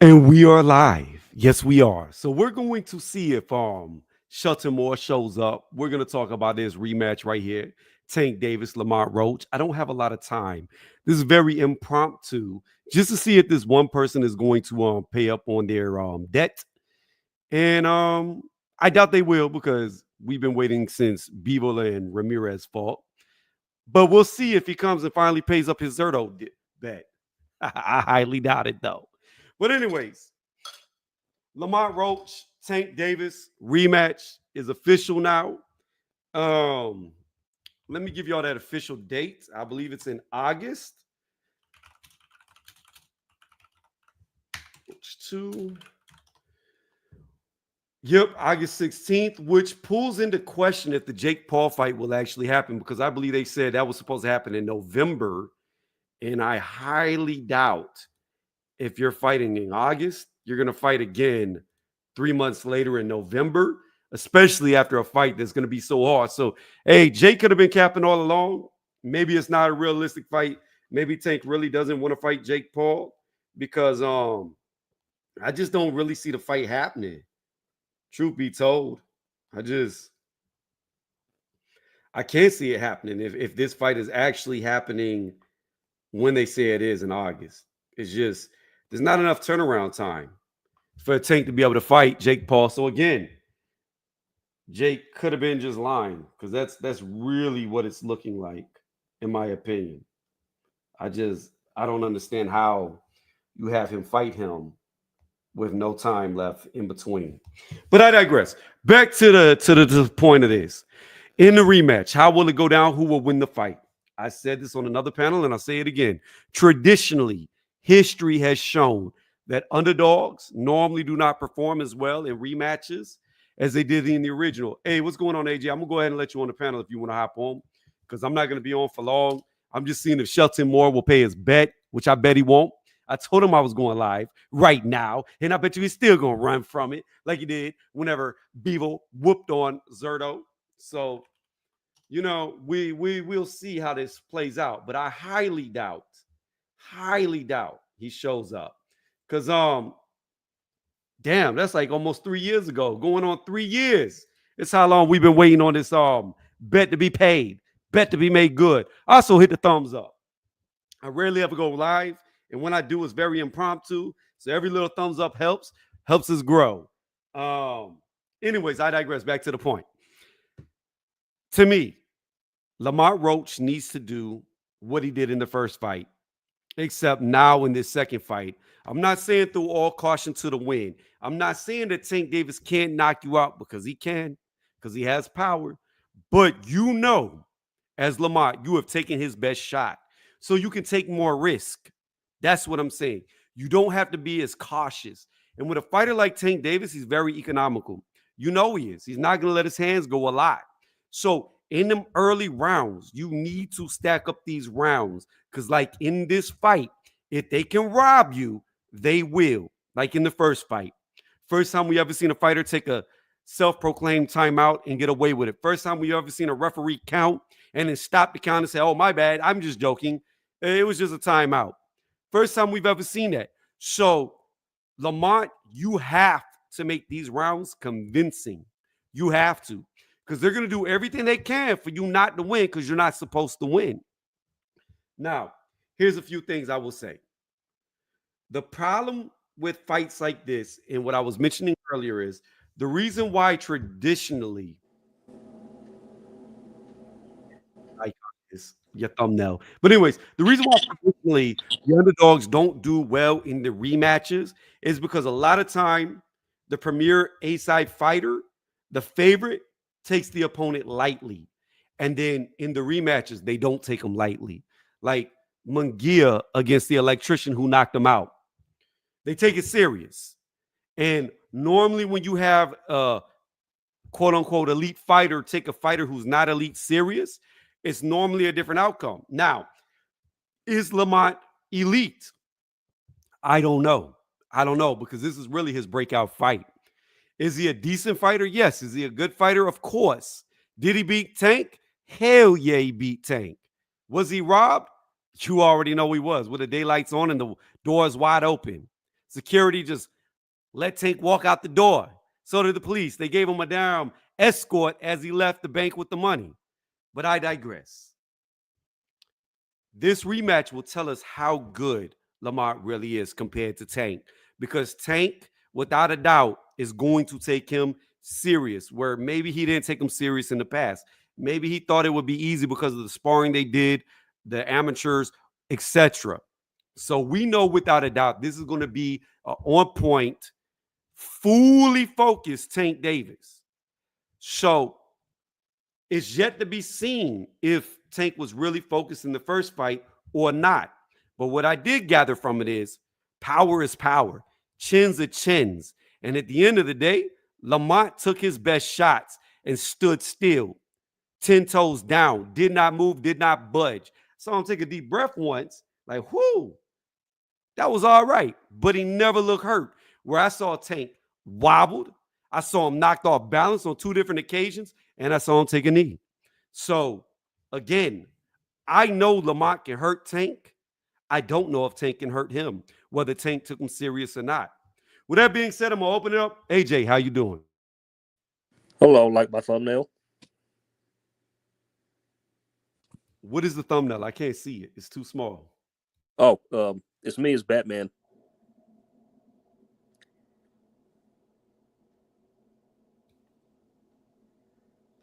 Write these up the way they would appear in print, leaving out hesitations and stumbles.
And we are live. Yes, we are. So we're going to see if Shelton Moore shows up. We're going to talk about this rematch right here. Tank Davis, Lamont Roach. I don't have a lot of time. This is very impromptu, just to see if this one person is going to pay up on their debt. And I doubt they will because we've been waiting since Bevel and Ramirez fought. But we'll see if he comes and finally pays up his Zerto bet. I highly doubt it though. But anyways, Lamont Roach, Tank Davis rematch is official now. Um, Let me give y'all that official date. I believe it's in August. Two. Yep, August 16th, which pulls into question if the Jake Paul fight will actually happen because I believe they said that was supposed to happen in November. And I highly doubt if you're fighting in August, you're going to fight again 3 months later in November, especially after a fight that's going to be so hard. So, hey, Jake could have been capping all along. Maybe it's not a realistic fight. Maybe Tank really doesn't want to fight Jake Paul because I just don't really see the fight happening. Truth be told, I can't see it happening if this fight is actually happening when they say it is in August. It's just there's not enough turnaround time for Tank to be able to fight Jake Paul. So again, Jake could have been just lying because that's really what it's looking like, in my opinion. I don't understand how you have him fight him with no time left in between. But I digress. Back to the point of this. In the rematch, how will it go down? Who will win the fight? I said this on another panel and I'll say it again. Traditionally, history has shown that underdogs normally do not perform as well in rematches as they did in the original. Hey, what's going on, AJ? I'm going to go ahead and let you on the panel if you want to hop on because I'm not going to be on for long. I'm just seeing if Shelton Moore will pay his bet, which I bet he won't. I told him I was going live right now, and I bet you he's still going to run from it like he did whenever Bevel whooped on Zerto. So, we'll see how this plays out, but I highly doubt he shows up because damn, that's like almost 3 years ago, going on 3 years. It's how long we've been waiting on this bet to be paid, bet to be made good. Also hit the thumbs up. I rarely ever go live, and when I do, it's very impromptu. So every little thumbs up helps us grow. Anyways, I digress. Back to the point. To me, Lamont Roach needs to do what he did in the first fight, except now in this second fight. I'm not saying through all caution to the wind. I'm not saying that Tank Davis can't knock you out because he can, because he has power. But as Lamont, you have taken his best shot. So you can take more risk. That's what I'm saying. You don't have to be as cautious. And with a fighter like Tank Davis, he's very economical. He is. He's not going to let his hands go a lot. So in them early rounds, you need to stack up these rounds because, like in this fight, if they can rob you, they will. Like in the first fight. First time we ever seen a fighter take a self-proclaimed timeout and get away with it. First time we ever seen a referee count and then stop the count and say, oh, my bad, I'm just joking. It was just a timeout. First time we've ever seen that. So, Lamont, you have to make these rounds convincing. You have to. Because they're going to do everything they can for you not to win because you're not supposed to win. Now, here's a few things I will say. The problem with fights like this and what I was mentioning earlier is the reason why traditionally is your thumbnail. But anyways, the reason why traditionally the underdogs don't do well in the rematches is because a lot of time the premier A-side fighter, the favorite, takes the opponent lightly. And then in the rematches, they don't take them lightly. Like Munguia against the electrician who knocked him out. They take it serious. And normally when you have a quote-unquote elite fighter take a fighter who's not elite serious, it's normally a different outcome. Now, is Lamont elite? I don't know because this is really his breakout fight. Is he a decent fighter? Yes. Is he a good fighter? Of course. Did he beat Tank? Hell yeah, he beat Tank. Was he robbed? You already know he was with the daylights on and the doors wide open. Security just let Tank walk out the door. So did the police. They gave him a damn escort as he left the bank with the money. But I digress. This rematch will tell us how good Lamont really is compared to Tank, because Tank, without a doubt, is going to take him serious, where maybe he didn't take him serious in the past. Maybe he thought it would be easy because of the sparring they did, the amateurs, etc. So we know without a doubt this is going to be on point, fully focused Tank Davis. So it's yet to be seen if Tank was really focused in the first fight or not. But what I did gather from it is power is power, chins are chins. And at the end of the day, Lamont took his best shots and stood still, 10 toes down, did not move, did not budge. Saw him take a deep breath once, like, whoo, that was all right. But he never looked hurt. Where I saw Tank wobbled, I saw him knocked off balance on 2 different occasions, and I saw him take a knee. So, again, I know Lamont can hurt Tank. I don't know if Tank can hurt him, whether Tank took him serious or not. With that being said, I'm going to open it up. AJ, how you doing? Hello, like my thumbnail? What is the thumbnail? I can't see it. It's too small. Oh, it's me as Batman.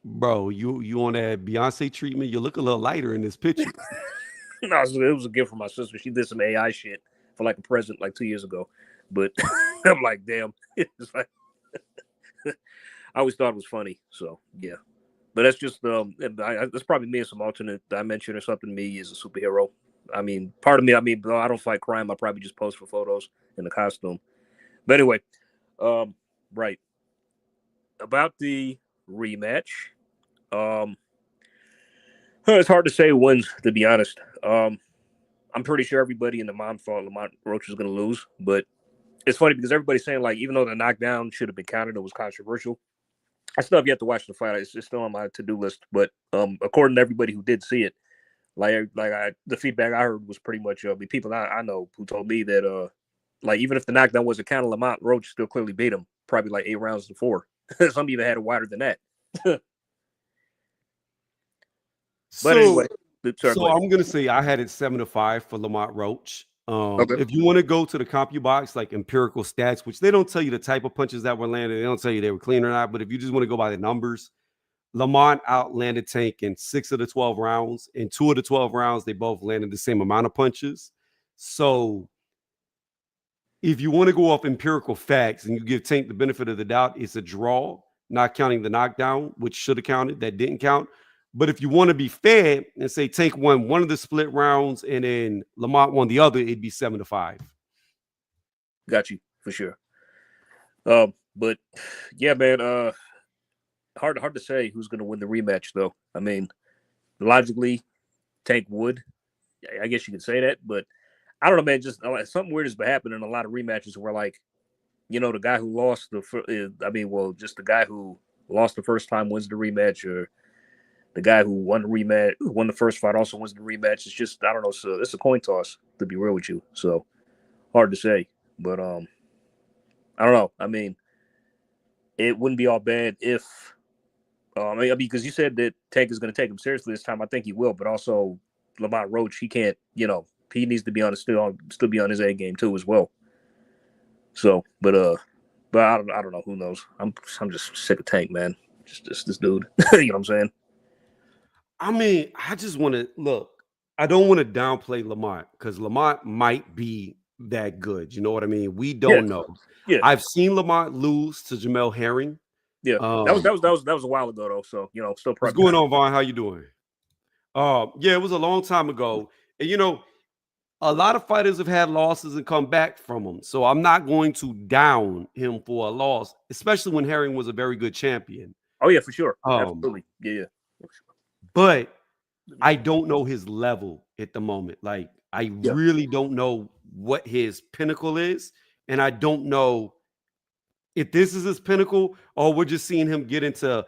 Bro, you on that Beyonce treatment? You look a little lighter in this picture. No, it was a gift from my sister. She did some AI shit for like a present like 2 years ago. But I'm like, damn. It's like, I always thought it was funny. So, yeah. But that's just, that's probably me in some alternate dimension or something. Me as a superhero. I mean, part of me, though I don't fight crime, I probably just post for photos in the costume. But anyway, right. About the rematch. It's hard to say who wins, to be honest. I'm pretty sure everybody in the mom thought Lamont Roach was going to lose, but it's funny because everybody's saying, like, even though the knockdown should have been counted, it was controversial. I still have yet to watch the fight. It's still on my to-do list. But according to everybody who did see it, the feedback I heard was pretty much the people I know who told me that like even if the knockdown wasn't counted, Lamont Roach still clearly beat him, probably like 8 rounds to 4. Some even had it wider than that. But anyway, so I'm gonna say I had it 7-5 for Lamont Roach. Okay. If you want to go to the CompuBox, like empirical stats, which they don't tell you the type of punches that were landed, they don't tell you they were clean or not. But if you just want to go by the numbers, Lamont outlanded Tank in 6 of the 12 rounds. In 2 of the 12 rounds, they both landed the same amount of punches. So if you want to go off empirical facts and you give Tank the benefit of the doubt, it's a draw, not counting the knockdown, which should have counted, that didn't count. But if you want to be fair and say Tank won one of the split rounds and then Lamont won the other, it'd be 7-5. Got you for sure. But yeah, man, hard to say who's going to win the rematch, though. I mean, logically, Tank would. I guess you could say that, but I don't know, man. Just something weird has been happening in a lot of rematches where, like, you know, the guy who lost just the guy who lost the first time wins the rematch, or the guy who won the first fight also wins the rematch. It's just, I don't know. So it's a coin toss, to be real with you. So hard to say, but I don't know. I mean, it wouldn't be all bad if, because you said that Tank is going to take him seriously this time. I think he will, but also Lamont Roach, he can't. You know, he needs to be still be on his A game too as well. So, but I don't know. Who knows? I'm just sick of Tank, man. Just this dude. You know what I'm saying? I mean, I just want to look. I don't want to downplay Lamont because Lamont might be that good. You know what I mean? We don't know. Yeah. I've seen Lamont lose to Jamel Herring. Yeah. That was a while ago though. So, you know, still what's going on, Vaughn? How you doing? Yeah, it was a long time ago. And you know, a lot of fighters have had losses and come back from them. So I'm not going to down him for a loss, especially when Herring was a very good champion. Oh yeah, for sure. Absolutely. Yeah. But I don't know his level at the moment. Like, I really don't know what his pinnacle is. And I don't know if this is his pinnacle or we're just seeing him get into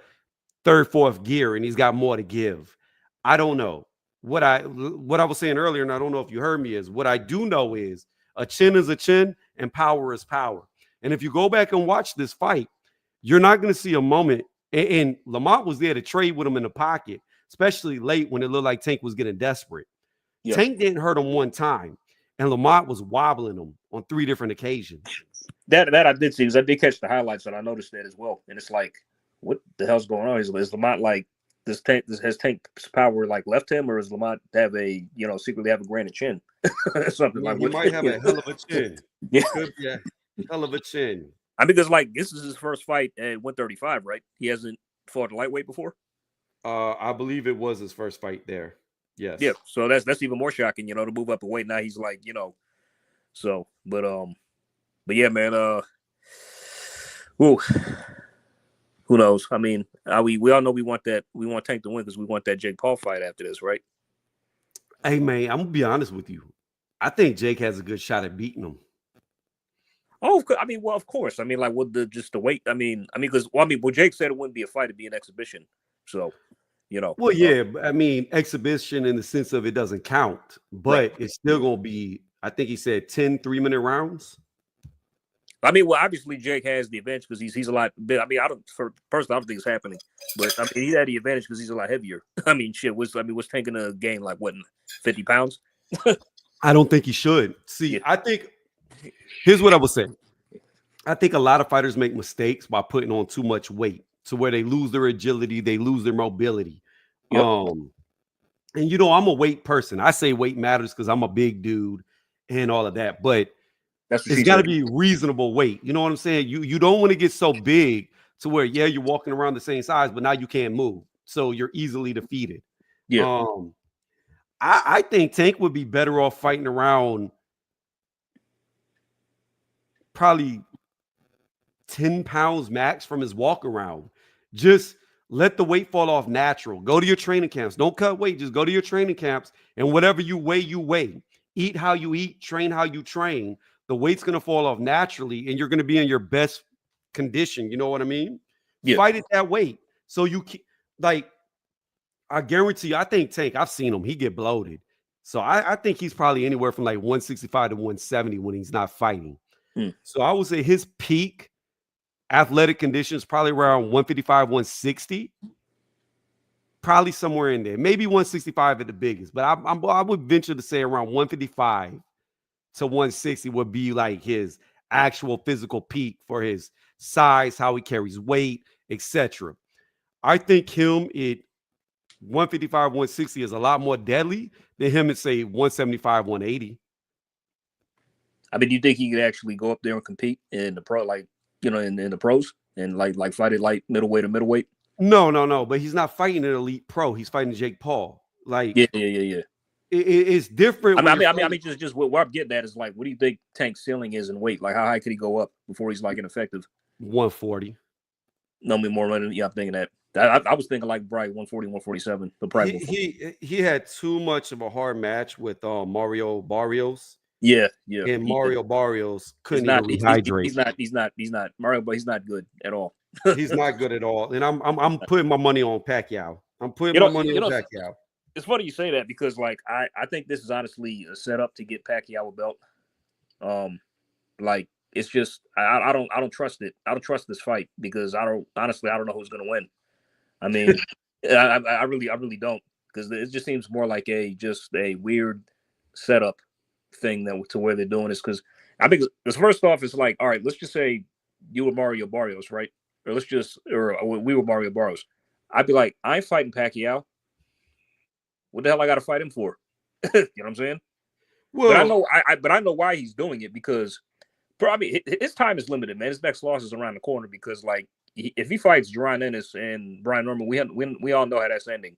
3rd, 4th gear and he's got more to give. I don't know. What I was saying earlier, and I don't know if you heard me, is what I do know is a chin is a chin and power is power. And if you go back and watch this fight, you're not going to see a moment. And Lamont was there to trade with him in the pocket, especially late when it looked like Tank was getting desperate. Yeah. Tank didn't hurt him one time, and Lamont was wobbling him on 3 different occasions. That I did see, because I did catch the highlights, and I noticed that as well. And it's like, what the hell's going on? Is Lamont like has Tank's power like left him, or does Lamont have secretly have a granite chin? Something like He might have a hell of a chin. Yeah, could be a hell of a chin. I mean, because like this is his first fight at 135, right? He hasn't fought a lightweight before. I believe it was his first fight there. Yes. Yeah, so that's even more shocking, to move up a weight. Now he's like, so, but yeah, man, who knows? I mean, we all know we want Tank to win because we want that Jake Paul fight after this, right? Hey man, I'm gonna be honest with you. I think Jake has a good shot at beating him. Oh, I mean, well, of course. I mean, like, with the weight. I mean, because Jake said it wouldn't be a fight; it'd be an exhibition. So, Well, yeah, I mean, exhibition in the sense of it doesn't count, but right. It's still gonna be. I think he said 10 3-minute rounds. I mean, well, obviously Jake has the advantage because he's a lot big. I mean, I don't think it's happening, but I mean, he had the advantage because he's a lot heavier. I mean, was Tank gonna gain like what, 50 pounds? I don't think he should. See, Yeah. I think here's what I would say. I think a lot of fighters make mistakes by putting on too much weight to where they lose their agility, they lose their mobility. Yep. And I'm a weight person. I say weight matters because I'm a big dude and all of that, but it's got to be reasonable weight. You know what I'm saying? You don't want to get so big to where, yeah, you're walking around the same size, but now you can't move. So you're easily defeated. Yeah. I think Tank would be better off fighting around probably 10 pounds max from his walk around. Just let the weight fall off natural. Go to your training camps. Don't cut weight. Just go to your training camps, and whatever you weigh, you weigh. Eat how you eat, train how you train. The weight's going to fall off naturally, and you're going to be in your best condition. You know what I mean? Yeah. Fight at that weight. So you can, like, I guarantee you, I think Tank, I've seen him. He get bloated. So I think he's probably anywhere from like 165 to 170 when he's not fighting. So I would say his peak athletic conditions probably around 155, 160. Probably somewhere in there. Maybe 165 at the biggest. But I would venture to say around 155 to 160 would be like his actual physical peak for his size, how he carries weight, etc. I think him at 155, 160 is a lot more deadly than him at, say, 175, 180. I mean, do you think he could actually go up there and compete in the pro, like, in the pros and like fight it like middleweight or middleweight? No. But he's not fighting an elite pro. He's fighting Jake Paul. Like, yeah. It's different. I mean, just what I'm getting at is like, what do you think Tank's ceiling is in weight? Like, how high could he go up before he's like ineffective? 140. No, more money. Yeah, I'm thinking that. I was thinking like probably 140, 147. But probably he had too much of a hard match with Mario Barrios. Yeah. And Mario Barrios couldn't even rehydrate. He's not Mario, but he's not good at all. He's not good at all. And I'm putting my money on Pacquiao. I'm putting my money on Pacquiao. It's funny you say that because like I think this is honestly a setup to get Pacquiao a belt. Like it's just I don't trust it. I don't trust this fight because I don't know who's gonna win. I mean, I really don't, because it just seems more like a weird setup thing to where they're doing this. Because I think first off, it's like, all right, let's just say you were Mario Barrios, right? Or we were Mario Barrios. I'd be like, I ain't fighting Pacquiao. What the hell I got to fight him for? You know what I'm saying? Well, but I know why he's doing it, because probably his time is limited, man. His next loss is around the corner, because like if he fights Jerron Ennis and Brian Norman, we all know how that's ending.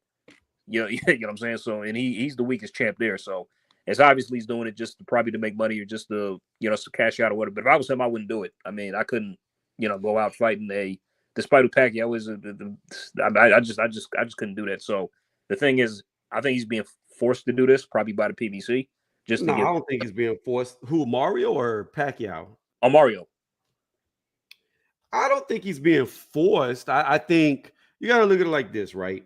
You know what I'm saying? So, and he's the weakest champ there. So it's obviously he's doing it just to make money, or just to cash out or whatever. But if I was him, I wouldn't do it. I mean, I couldn't go out fighting despite who Pacquiao is. I just couldn't do that. So the thing is, I think he's being forced to do this, probably by the PBC. I don't think he's being forced. Who, Mario or Pacquiao? Oh, Mario. I don't think he's being forced. I think you got to look at it like this, right?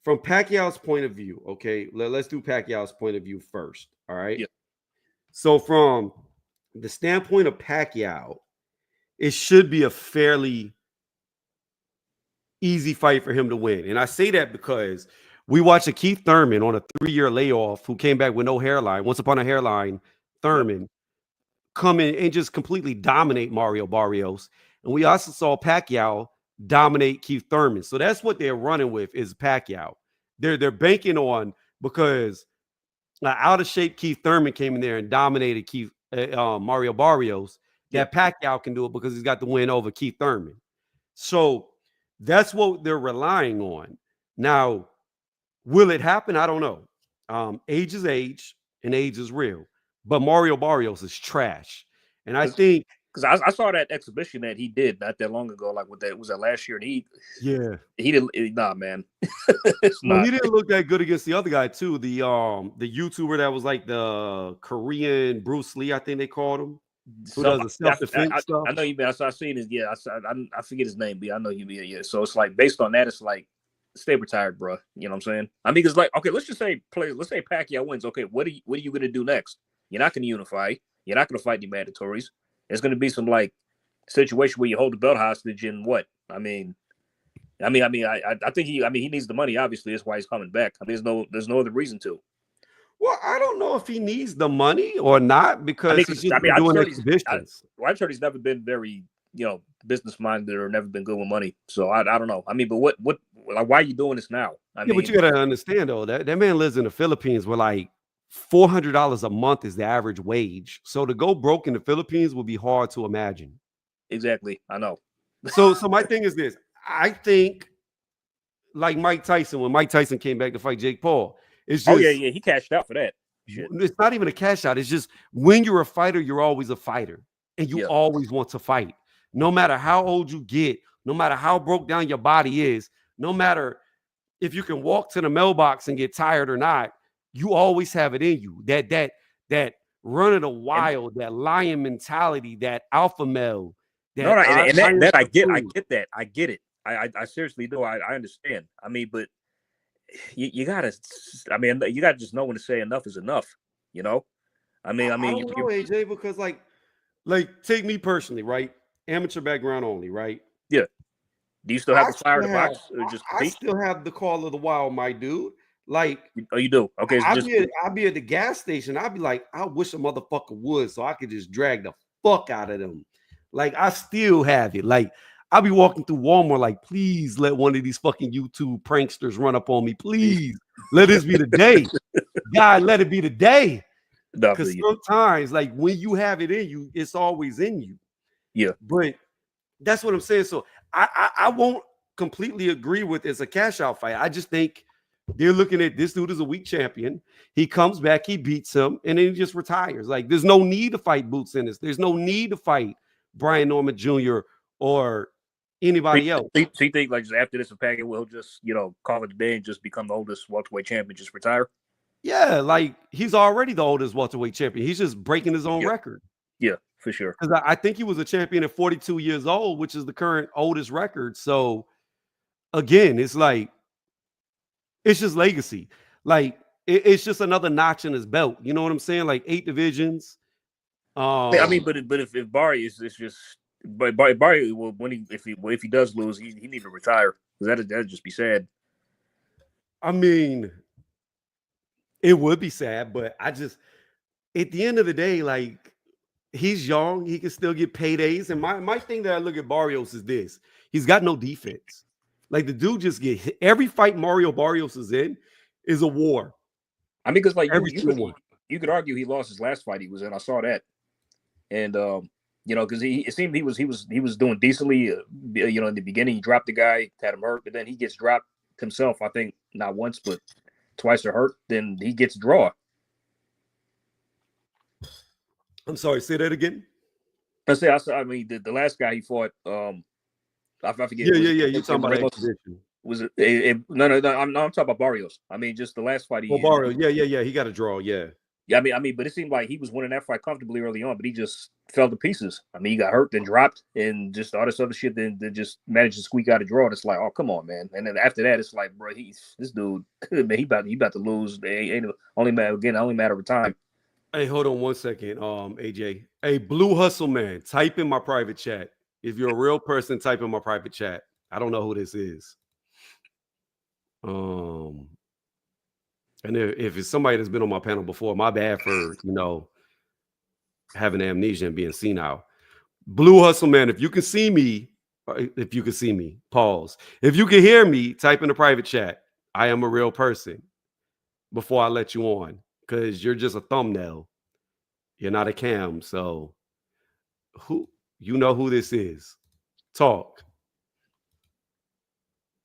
From Pacquiao's point of view, okay? Let's do Pacquiao's point of view first, all right? Yeah. So from the standpoint of Pacquiao, it should be a fairly easy fight for him to win. And I say that because we watched a Keith Thurman on a 3-year layoff who came back with no hairline. Once upon a hairline, Yep. Thurman come in and just completely dominate Mario Barrios. And we also saw Pacquiao dominate Keith Thurman. So that's what they're running with is Pacquiao. They're banking on because out of shape Keith Thurman came in there and dominated Mario Barrios. Yep. That Pacquiao can do it because he's got the win over Keith Thurman. So that's what they're relying on. Now, will it happen? I don't know. Age is age and age is real. But Mario Barrios is trash. And I think because I saw that exhibition that he did not that long ago, like was that last year, and he didn't man. It's well, not. he didn't look that good against the other guy too. The YouTuber that was like the Korean Bruce Lee, I think they called him, who does the self-defense stuff. I know you mean. I seen his. Yeah, I forget his name, but I know you mean. Yeah, so it's like based on that, it's like stay retired, bro. You know what I'm saying? I mean, because like okay, let's say Pacquiao wins. Okay, what are you gonna do next? You're not gonna unify. You're not gonna fight the mandatories. There's going to be some like situation where you hold the belt hostage and what? I think he needs the money. Obviously, that's why he's coming back. I mean, there's no other reason to. Well, I don't know if he needs the money or not because he's just been doing exhibitions. I'm sure he's never been very business minded or never been good with money. So I don't know. I mean, but what like why are you doing this now? But you got to understand though that man lives in the Philippines where like $400 a month is the average wage. So to go broke in the Philippines would be hard to imagine. Exactly. I know. So my thing is this. I think like Mike Tyson, when Mike Tyson came back to fight Jake Paul, it's just he cashed out for that. Shit. It's not even a cash out. It's just when you're a fighter, you're always a fighter. And you always want to fight. No matter how old you get, no matter how broke down your body is, no matter if you can walk to the mailbox and get tired or not, you always have it in you. That run of the wild, that lion mentality, that alpha male. I get that. I get it. I seriously do. I understand. I mean, but you gotta just know when to say enough is enough. You know. I don't know, AJ, because like take me personally, right? Amateur background only, right? Yeah. Do you still have the fire to box? Or just I still have the call of the wild, my dude. Like, oh, you do? Okay. I'll be at the gas station. I'll be like, I wish a motherfucker would, so I could just drag the fuck out of them. Like, I still have it. Like, I'll be walking through Walmart, like, please let one of these fucking YouTube pranksters run up on me. Please let this be the day. God, let it be the day. Because sometimes, like, when you have it in you, it's always in you. Yeah. But that's what I'm saying. So I won't completely agree with it's a cash out fight. I just think they're looking at this dude as a weak champion. He comes back, he beats him, and then he just retires. Like, there's no need to fight Boots Ennis. There's no need to fight Brian Norman Jr. or anybody else. So you think like just after this, Pacquiao will just call it a day and just become the oldest welterweight champion, just retire? Yeah, like he's already the oldest welterweight champion. He's just breaking his own record. Yeah, for sure. Because I think he was a champion at 42 years old, which is the current oldest record. So again, it's like it's just legacy. Like it's just another notch in his belt. You know what I'm saying? Like 8 divisions. I mean, but if Barry is just, but Barry will if he does lose, he need to retire because that'd just be sad. I mean, it would be sad, but I just at the end of the day, like he's young, he can still get paydays. And my thing that I look at Barrios is this: he's got no defense. Like the dude just get hit. Every fight Mario Barrios is in is a war. I mean, because like you could argue he lost his last fight he was in. I saw that, and because it seemed he was doing decently. In the beginning he dropped the guy, had him hurt, but then he gets dropped himself. I think not once, but twice or hurt. Then he gets a draw. I'm sorry, say that again. I mean, the last guy he fought. I forget. Yeah. You're talking about exhibition. Was it? No. I'm talking about Barrios. I mean, just the last fight. Barrios. Yeah. He got a draw. Yeah. Yeah. I mean, but it seemed like he was winning that fight comfortably early on, but he just fell to pieces. I mean, he got hurt, then dropped, and just all this other shit. Then just managed to squeak out a draw. And it's like, oh, come on, man. And then after that, it's like, bro, this dude, man, he about to lose. It ain't only matter of time. Hey, hold on one second, AJ. Hey, Blue Hustle Man, type in my private chat. If you're a real person, type in my private chat. I don't know who this is. Um, and if it's somebody that's been on my panel before, my bad for having amnesia and being senile. Blue Hustle Man, if you can see me, if you can see me, pause. If you can hear me, type in the private chat. I am a real person before I let you on, because you're just a thumbnail. You're not a cam. So who you know who this is? Talk.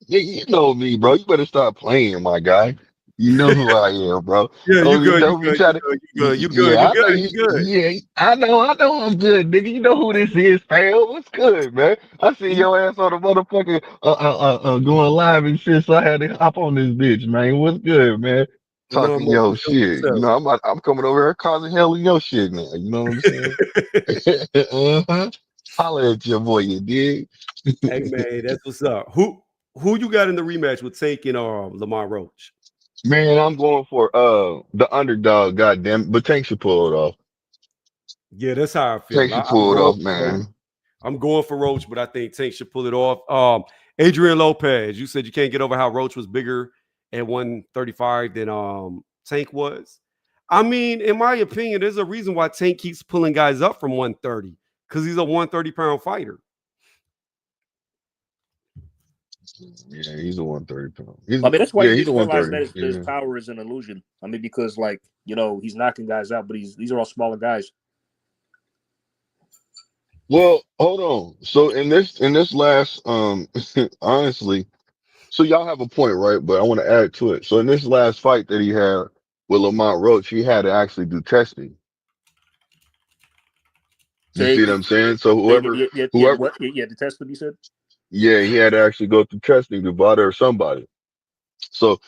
Yeah, you know me, bro. You better stop playing, my guy. You know who I am, bro. Yeah, you Oh, you good, you know me good, you trying to. good, you good, you good, Yeah, you I know good, you. you good. Yeah, I know I'm good, nigga. You know who this is, fam. What's good, man? I see You your ass on the motherfucker going live and shit, so I had to hop on this bitch, man. What's good, man? no Talking more your for sure, for shit. You sure. know, I'm coming over here causing hell in your shit now. You know what I'm saying? uh-huh. Holla at your boy, you dig? Hey man, that's what's up. Who you got in the rematch with Tank and Lamont Roach? Man, I'm going for the underdog, goddamn. But Tank should pull it off. Yeah, that's how I Tank feel. should I'm pull it going off, for Roach. man. I'm going for Roach, but I think Tank should pull it off. Adrian Lopez, you said you can't get over how Roach was bigger at 135 than Tank was. I mean, in my opinion, there's a reason why Tank keeps pulling guys up from 130 because he's a 130-pound fighter. Yeah, he's a 130 pound. I mean, that's why you Yeah, need he's to a realize that 130. his Yeah. power is an illusion. I mean, because like he's knocking guys out, but these are all smaller guys. Well, hold on. So in this last honestly, so y'all have a point, right? But I want to add to it. So in this last fight that he had with Lamont Roach, he had to actually do testing. You Say, see what I'm saying? So yeah, whoever, what? Yeah, the test that you said. yeah, he had to actually go through testing to bother somebody. So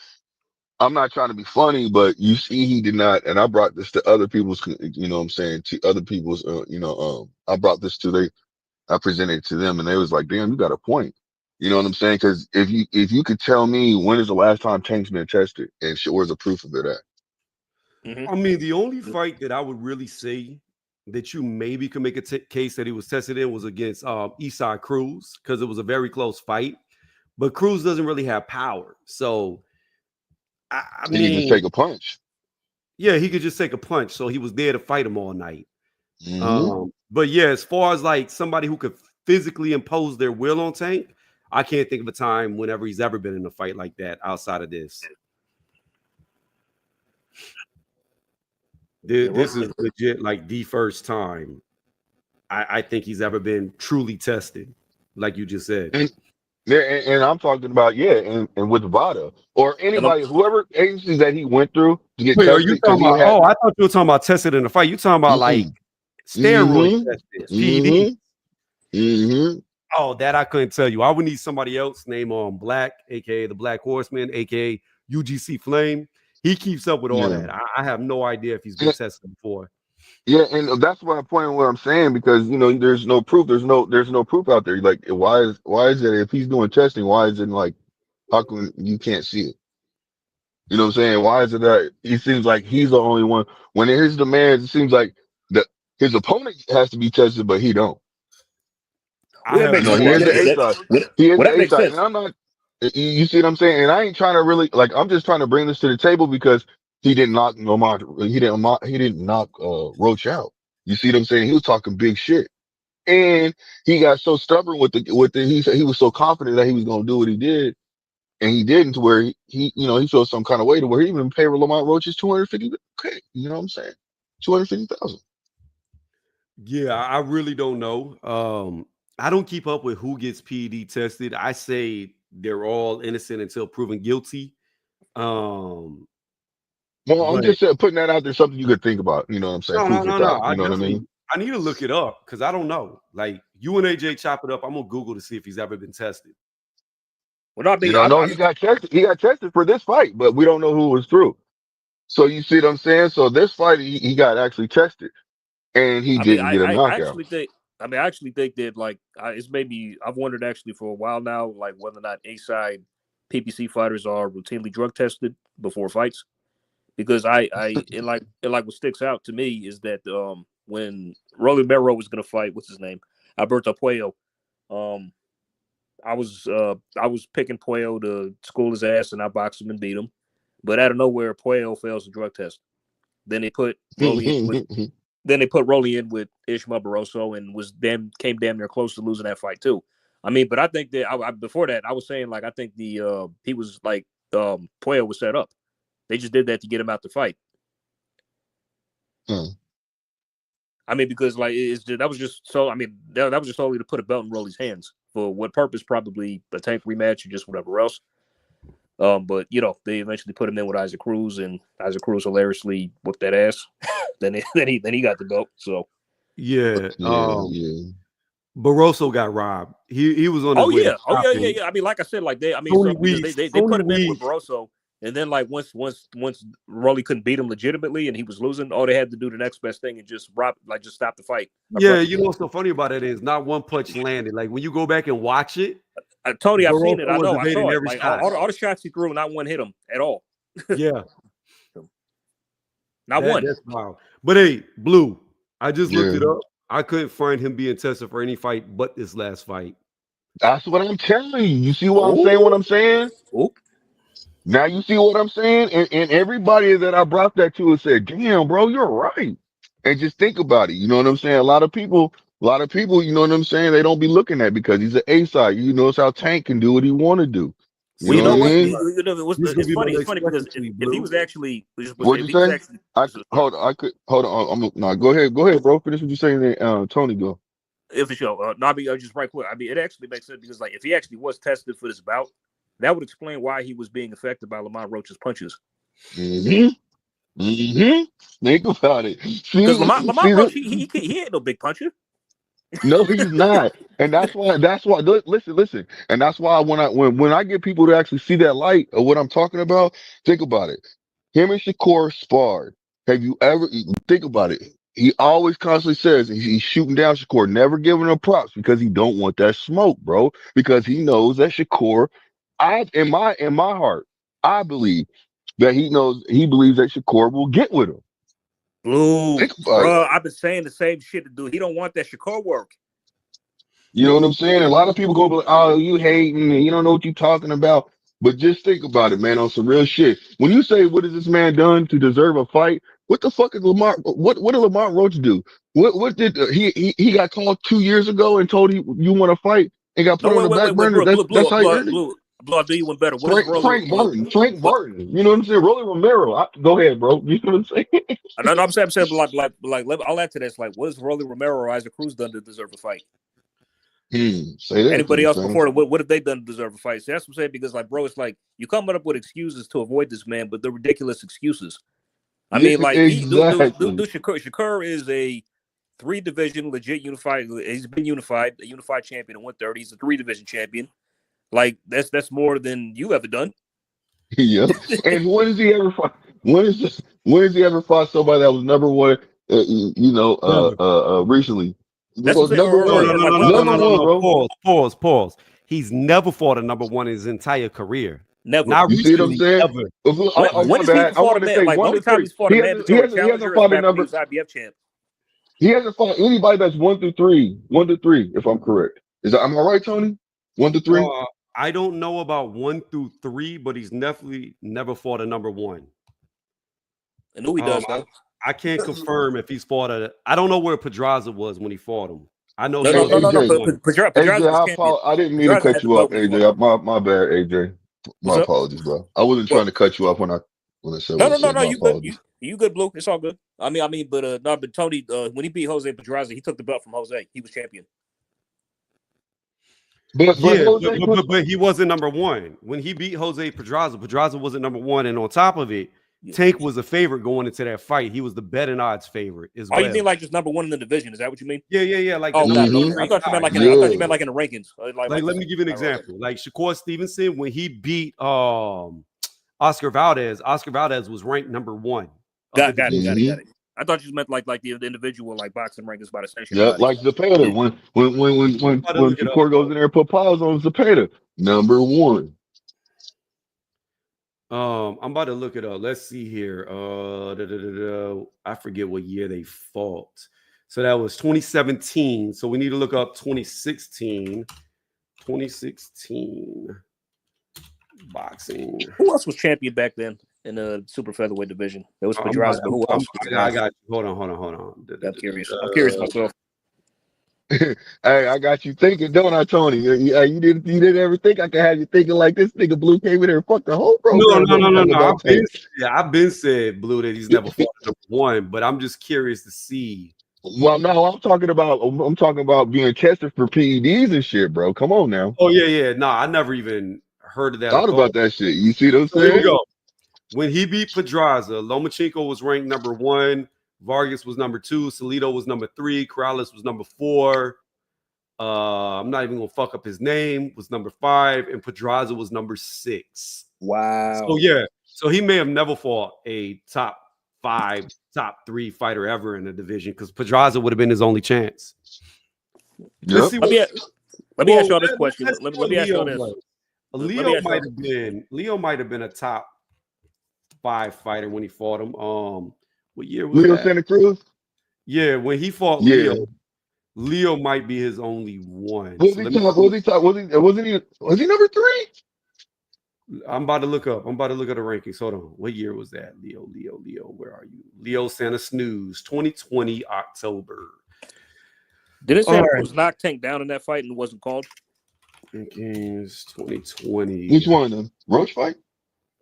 I'm not trying to be funny, but you see, he did not, and I brought this to other people's, you know what I'm saying, to other people's, I brought this to I presented it to them and they was like, damn, you got a point. You know what I'm saying? Cause if you could tell me when is the last time Tank's been tested and where's the proof of it at? Mm-hmm. I mean, the only fight that I would really say that you maybe could make a case that he was tested in was against Eastside Cruz because it was a very close fight. But Cruz doesn't really have power. So, I He could just mean, take a punch. yeah, he could just take a punch. So he was there to fight him all night. Hmm. But yeah, as far as like somebody who could physically impose their will on Tank, I can't think of a time whenever he's ever been in a fight like that outside of this. Yeah, This is legit like the first time I think he's ever been truly tested, like you just said. And yeah, and I'm talking about, yeah, and with Vada or and I'm, anybody, whoever agencies that he went through to get Wait, are you tested, because talking he about? had, Oh, I thought you were talking about tested in the fight. You talking about like mm-mm, steroid mm-hmm, tested, PD? mm-hmm, mm-hmm, Oh, that I couldn't tell you. I would need somebody else name on Black, aka the Black Horseman, aka UGC Flame. He keeps up with all yeah. that. I have no idea if he's been tested before. Yeah, and that's my point. What I'm saying, because there's no proof. There's no proof out there. Like, why is it if he's doing testing? Why is it like how come you can't see it? You know what I'm saying? Why is it that he seems like he's the only one when it his demands? It seems like that his opponent has to be tested, but he don't. I well, that have makes He no is the A idea. side. He is well, the that A makes side, and sense. I'm not. You see what I'm saying? And I ain't trying to really like. I'm just trying to bring this to the table because he didn't knock Lamont. He didn't knock Roach out. You see what I'm saying? He was talking big shit. And he got so stubborn with the he was so confident that he was gonna do what he did, and he didn't to where he felt some kind of way to where he even paid Lamont Roach's 250. Okay, you know what I'm saying? 250,000. Yeah, I really don't know. I don't keep up with who gets PED tested. I say they're all innocent until proven guilty. Um, Well, I'm but just putting that out there, something you could think about. You know what I'm saying? no, Food no, for no, no. thought. I You know what I mean? definitely I need to look it up because I don't know. Like you and AJ chop it up. I'm gonna Google to see if he's ever been tested. Well, no, I You mean, know, no, he got tested. He got tested for this fight, but we don't know who was through. So you see what I'm saying? So this fight, he got actually tested, and he I mean, didn't get a I knockout. actually think. I mean, I actually think that like it's maybe I've wondered actually for a while now, whether or not A side PPC fighters are routinely drug tested before fights. because it what sticks out to me is that when Rolly Mero was gonna fight, what's his name, Alberto Puello, I was picking Puello to school his ass and I boxed him and beat him, but out of nowhere Puello fails the drug test. Then they put Rolly in with Ishmael Barroso and came damn near close to losing that fight too. I mean, but I think that before that I was saying like I think he was like Puello was set up. They just did that to get him out to fight. I mean, because like that was just solely to put a belt in Rolly's hands. For what purpose? Probably a Tank rematch or just whatever else. But they eventually put him in with Isaac Cruz, and Isaac Cruz hilariously whooped that ass. then he got the belt. So yeah. Barroso got robbed. He was on his way to stop him. I mean, like I said, like because they put him in with Barroso, and then like once Rolly couldn't beat him legitimately and he was losing, all they had to do the next best thing and just stop the fight. Yeah, what's so funny about it is not one punch landed. Like when you go back and watch it, Tony, I've seen it. I know. I saw it. Like, all the shots he threw, not one hit him at all. Yeah. Not one. That's wild. But hey, Blue, I just looked it up. I couldn't find him being tested for any fight but this last fight. That's what I'm telling you. You see what I'm saying? What I'm saying? Now you see what I'm saying? And everybody that I brought that to said, damn, bro, you're right. And just think about it. You know what I'm saying? A lot of people, you know what I'm saying? They don't be looking at because he's an A-side. You know, it's how Tank can do what he want to do. You know what? It's funny. It's funny because if he was actually, what'd you say? Hold on. Go ahead, bro. Finish what you're saying there. Tony, go. If the show, just right quick. I mean, it actually makes sense because, like, if he actually was tested for this bout, that would explain why he was being affected by Lamont Roach's punches. Think about it. Because Lamont Roach, he ain't no big puncher. No, he's not, and that's why. Listen, and that's why when I get people to actually see that light of what I'm talking about, think about it. Him and Shakur sparred. Have you ever think about it? He always constantly says he's shooting down Shakur, never giving him props because he don't want that smoke, bro. Because he knows that Shakur, in my heart, I believe that he believes that Shakur will get with him. Blue, bro, I've been saying the same shit to do. He don't want that Shakur work. You know what I'm saying? A lot of people go, oh, you hating, you don't know what you're talking about. But just think about it, man, on some real shit. When you say, what has this man done to deserve a fight? What the fuck is Lamont? What did Lamont Roach do? What did he got called 2 years ago and told you want to fight and got put on the back burner? That's how you Blue, I'll do you one better. Frank Martin. You know what I'm saying? Rolly Romero. Go ahead, bro. You know what I'm saying? No, I'm saying, I'll add to this. Like, what has Rolly Romero or Isaac Cruz done to deserve a fight? Say that. Anybody else before? What have they done to deserve a fight? See, that's what I'm saying, because, like, bro, it's like you coming up with excuses to avoid this man, but they're ridiculous excuses. I mean, like, Shakur is a 3-division legit unified. He's been a unified champion in 130. He's a 3-division champion. Like, that's more than you ever done. Yeah. And when has he ever fought? When has he ever fought somebody that was number one? Recently. That's what number one. Pause. He's never fought a number one in his entire career. Never. Not you recently, see what I'm saying? When has he fought a man? Like, the only time he's fought a mandatory challenger is back when he was IBF champ. He hasn't fought anybody that's 1 through 3. 1 through 3, if I'm correct. Am I right, Tony? 1 through 3? I don't know about 1 through 3, but he's definitely never fought a number one. And who he does, though. I can't confirm if he's fought I don't know where Pedraza was when he fought him. I know. Pedraza AJ, I didn't mean to cut you off, AJ. My bad, AJ. My apologies, bro. I wasn't trying to cut you off when I said. No. You good? You good, Blue? It's all good. But Tony, when he beat Jose Pedraza, he took the belt from Jose. He was champion. But he wasn't number one when he beat Jose Pedraza. Pedraza wasn't number one, and on top of it, Tank was a favorite going into that fight. He was the betting odds favorite as well. You mean like just number one in the division? Is that what you mean? Yeah. Like, I thought you meant like in the rankings. Like let me give you an example. Like Shakur Stevenson, when he beat Oscar Valdez was ranked number one. Got it. I thought you meant like the individual like boxing rankings by the station. Yeah, like Zepeda. When Shakur goes in there and put piles on Zepeda, number one. I'm about to look it up. Let's see here. I forget what year they fought. So that was 2017. So we need to look up 2016. 2016 boxing. Who else was champion back then in the super featherweight division? There was I'm, Pedraza, but who else? I got you. Hold on. I'm curious. I'm curious myself. Hey, I got you thinking, don't I, Tony? You didn't ever think I could have you thinking like this nigga Blue came in there and fucked the whole No, program. Talking about Tank. I've been said Blue that he's never fought number one, but I'm just curious to see. Well, no, I'm talking about being tested for PEDs and shit, bro. Come on now. Oh yeah. No, I never even heard of that. Thought about that shit. You see what I'm So here we saying? go. When he beat Pedraza, Lomachenko was ranked number 1, Vargas was number 2, Salido was number 3, Corrales was number 4. I'm not even gonna fuck up his name, was number 5, and Pedraza was number 6. Wow. So yeah, so he may have never fought a top 5, top 3 fighter ever in the division because Pedraza would have been his only chance. Yep. Let me ask y'all this question. Let me ask y'all this. Leo might have been a top 5 fighter when he fought him. What year was Leo that? Santa Cruz? Yeah, when he fought Leo might be his only one. Was he number 3? I'm about to look up. I'm about to look at the rankings. Hold on. What year was that? Leo. Where are you? Leo Santa Snooze, 2020 October. Did it say was knocked Tank down in that fight and wasn't called? Rankings 2020. Which one of them? Roach fight?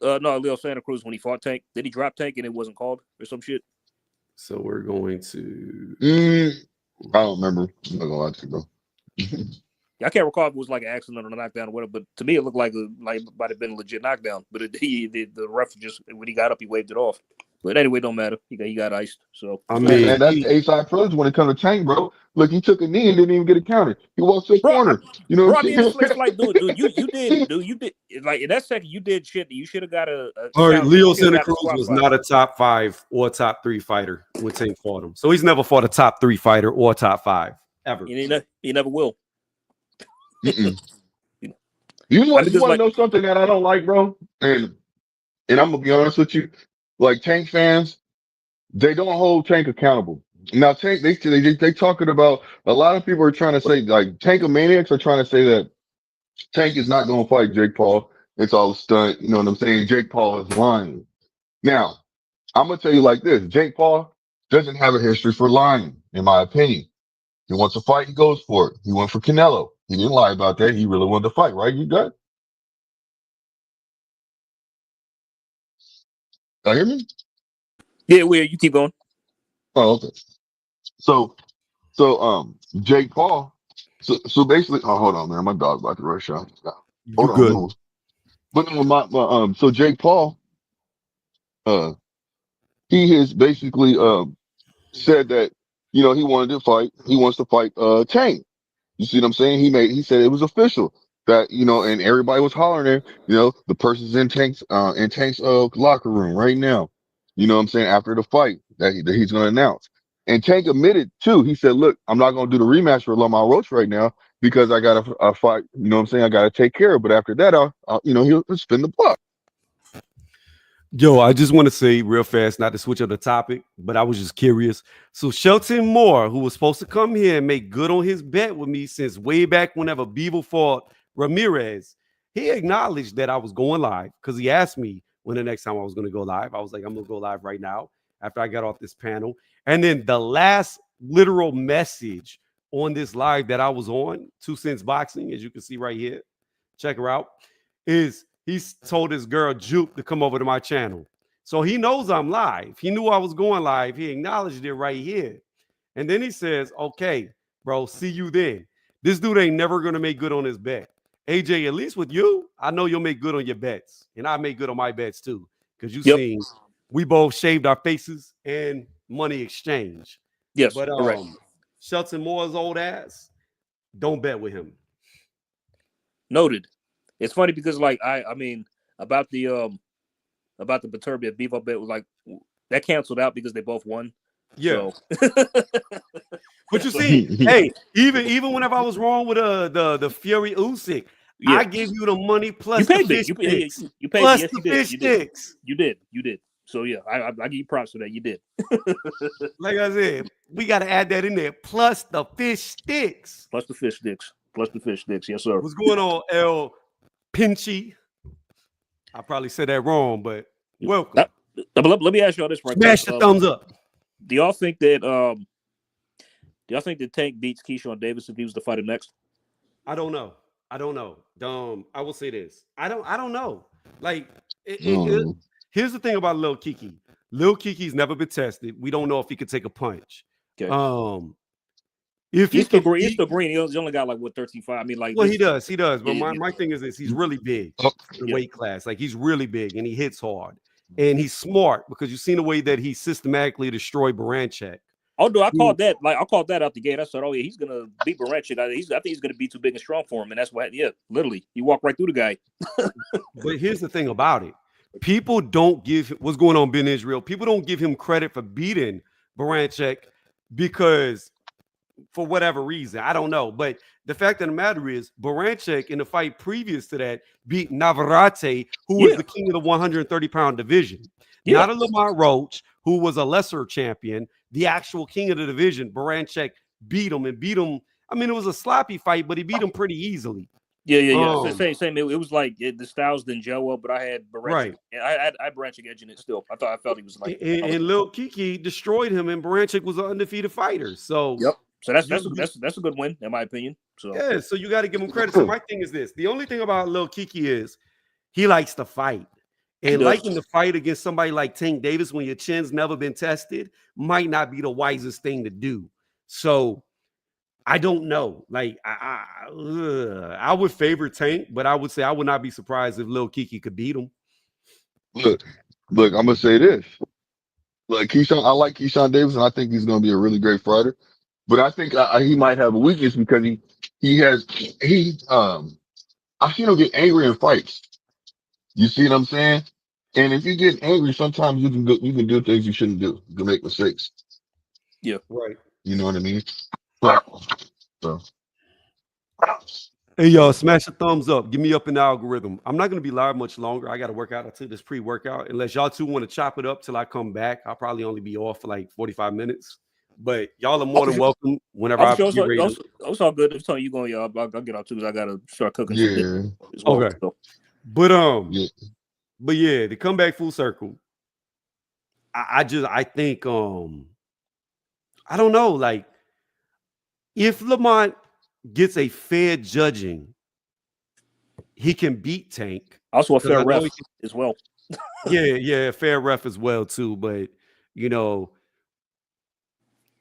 No, Leo Santa Cruz when he fought Tank. Did he drop Tank and it wasn't called or some shit? So we're going to. I don't remember. I'm not gonna lie to you, bro. I can't recall if it was like an accident or a knockdown or whatever, but to me it looked like it might have been a legit knockdown. But the ref just when he got up, he waved it off. But anyway, it don't matter. He got iced. So I mean, and that's the A-side privilege when it comes to Tank, bro. Look, he took a knee and didn't even get a counter. He walked to the corner. You know what I'm saying? Like, dude, you did like in that second you did shit. You should have got a all right, Leo Santa Cruz was not a top 5 or top 3 fighter when Tank fought him. So he's never fought a top 3 fighter or top 5 ever. He never will. You want to know something that I don't like, bro? And I'm gonna be honest with you, like Tank fans, they don't hold Tank accountable. Now, Tank, they talking about a lot of people are trying to say like Tankomaniacs are trying to say that Tank is not gonna fight Jake Paul. It's all a stunt. You know what I'm saying? Jake Paul is lying. Now, I'm gonna tell you like this: Jake Paul doesn't have a history for lying, in my opinion. He wants to fight, he goes for it. He went for Canelo. He didn't lie about that. He really wanted to fight, right? You got? Y'all hear me? Yeah, you keep going. Oh, okay. So, Jake Paul. So basically, oh, hold on, man. My dog's about to rush out. Hold on. Good. But no, so Jake Paul, he has basically said that he wanted to fight. He wants to fight Tank. You see what I'm saying? He said it was official that and everybody was hollering there. The person's in Tank's locker room right now. You know what I'm saying? After the fight that he's going to announce. And Tank admitted too. He said, "Look, I'm not going to do the rematch for Lamont Roach right now because I got a fight. You know what I'm saying? I got to take care of. But after that, he'll spin the buck." Yo, I just want to say real fast, not to switch up the topic, but I was just curious. So Shelton Moore, who was supposed to come here and make good on his bet with me since way back whenever Beeble fought Ramirez, he acknowledged that I was going live because he asked me when the next time I was going to go live. I was like, I'm going to go live right now after I got off this panel. And then the last literal message on this live that I was on, 2 Cents Boxing, as you can see right here, check her out, is he's told his girl Juke to come over to my channel. So he knows I'm live. He knew I was going live. He acknowledged it right here. And then he says, okay, bro, see you then. This dude ain't never going to make good on his bet. AJ, at least with you, I know you'll make good on your bets. And I make good on my bets too. Because you seen we both shaved our faces and money exchange. Yes, but correct. Shelton Moore's old ass, don't bet with him. Noted. It's funny because like I mean about the Beterbiev Bevo bet was like that canceled out because they both won. Yeah. So. But you see, hey, even whenever I was wrong with the Fury Usyk, Yeah, I gave you the money you plus the paid me. fish You, sticks. you paid me. Plus Yes, the you did. fish You did. sticks. You did. You did. So yeah, I give you props for that. You did. Like I said, we got to add that in there. Plus the fish sticks. Plus the fish sticks. Plus the fish sticks. Yes, sir. What's going on, El Pinchy? I probably said that wrong, but welcome. Let me ask y'all this right Smash quick. the thumbs up. Do y'all think that Tank beats Keyshawn Davis if he was to fight him next? I don't know. I will say this. I don't know. Like, here's the thing about Lil Kiki. Lil Kiki's never been tested. We don't know if he could take a punch. Okay. If he's he can, still he's still green. He only got like what 13.5. I mean, like well, he does. But Yeah, my thing is this: he's really big Oh. in weight class. Like he's really big and he hits hard. And he's smart because you've seen the way that he systematically destroyed Baranchek. Oh, no, I called that. Like I called that out the gate. I said, "Oh yeah, he's gonna beat Baranchik. I think he's gonna be too big and strong for him." And that's what. Yeah, literally, he walked right through the guy. But here's the thing about it: people don't give what's going on, Ben Israel. People don't give him credit for beating Baranchek because, for whatever reason, I don't know. But the fact of the matter is, Baranchek in the fight previous to that beat Navarrete, who was the king of the 130-pound division. Not a Lamont Roach, who was a lesser champion, the actual king of the division. Baranchek beat him. I mean, it was a sloppy fight, but he beat him pretty easily. Yeah. Same. It was like the styles didn't gel well, but I had Baranchik. Right. I had Baranchik edging it still. I felt he was like. And Lil Kiki destroyed him, and Baranchik was an undefeated fighter. So yep. So that's a good win in my opinion. So yeah. So you got to give him credit. So my thing is this: the only thing about Lil Kiki is he likes to fight. And liking to fight against somebody like Tank Davis when your chin's never been tested might not be the wisest thing to do. So I don't know. Like I would favor Tank, but I would say I would not be surprised if Lil Kiki could beat him. Look, I'm gonna say this. Like Keyshawn, I like Keyshawn Davis, and I think he's gonna be a really great fighter. But I think he might have a weakness because I've seen him get angry in fights. You see what I'm saying? And if you get angry, sometimes you can do things you shouldn't do. You can make mistakes. Yeah, right. You know what I mean? So. Hey, y'all, smash a thumbs up. Give me up in the algorithm. I'm not going to be live much longer. I got to work out. I took this pre-workout. Unless y'all two want to chop it up till I come back, I'll probably only be off for like 45 minutes. But y'all are more than welcome whenever I get ready. It's all good. It's all you going, y'all. I'll get out too because I got to start cooking. Yeah. As well, okay. So. But yeah, to come back full circle, I think I don't know. Like, if Lamont gets a fair judging, he can beat Tank. Also a fair ref as well. yeah, fair ref as well too. But you know,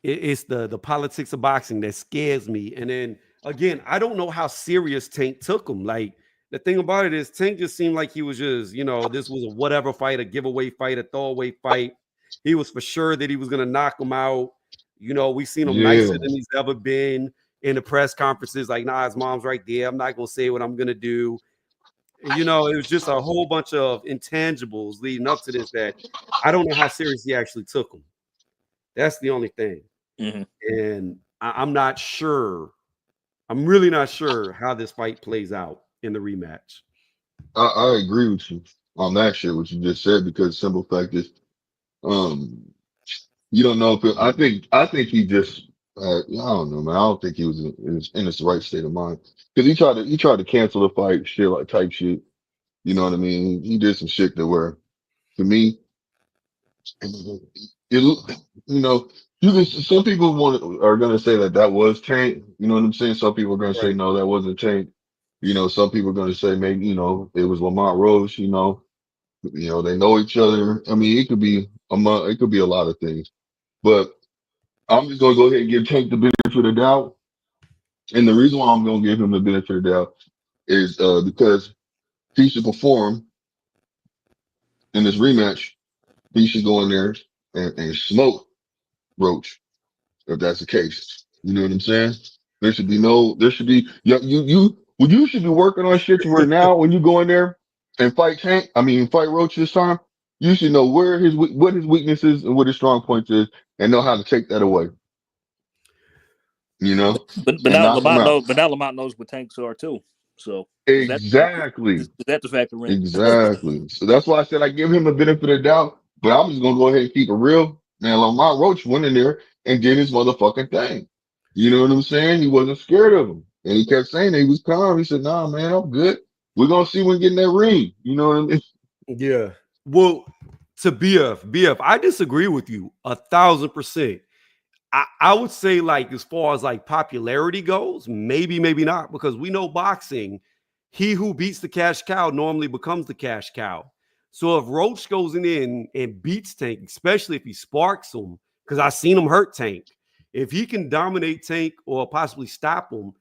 it's the politics of boxing that scares me. And then again, I don't know how serious Tank took him. Like, the thing about it is Tank just seemed like he was just, this was a whatever fight, a giveaway fight, a throwaway fight. He was for sure that he was going to knock him out. We've seen him nicer than he's ever been in the press conferences. Like, nah, his mom's right there. I'm not going to say what I'm going to do. It was just a whole bunch of intangibles leading up to this that I don't know how serious he actually took him. That's the only thing. Mm-hmm. And I'm not sure. I'm really not sure how this fight plays out in the rematch. I agree with you on that shit, what you just said, because the simple fact is, you don't know if I think he just, I don't know, man. I don't think he was in his right state of mind because he tried to cancel the fight, shit like type shit. You know what I mean? He did some shit that were, to me, some people are gonna say that was Tank. You know what I'm saying? Some people are gonna say no, that wasn't Tank. Some people are gonna say maybe it was Lamont Roach. They know each other. I mean, it could be a lot of things. But I'm just gonna go ahead and give Tank the benefit of the doubt. And the reason why I'm gonna give him the benefit of the doubt is because he should perform in this rematch. He should go in there and smoke Roach, if that's the case. You know what I'm saying? You should be working on shit to where now when you go in there and fight Roach this time, you should know what his weaknesses and what his strong points is and know how to take that away. But now Lamont knows what Tanks are too. So Exactly. is that the factor in? Exactly. So that's why I said I give him a benefit of the doubt, but I'm just gonna go ahead and keep it real. Man, Lamont Roach went in there and did his motherfucking thing. You know what I'm saying? He wasn't scared of him. And he kept saying that he was calm. He said, nah, man, I'm good. We're gonna see when we get in that ring. You know what I mean? Yeah. Well, to BF, I disagree with you 1,000%. I would say, like, as far as like popularity goes, maybe, maybe not, because we know boxing, he who beats the cash cow normally becomes the cash cow. So if Roach goes in and beats Tank, especially if he sparks him, because I've seen him hurt Tank, if he can dominate Tank or possibly stop him,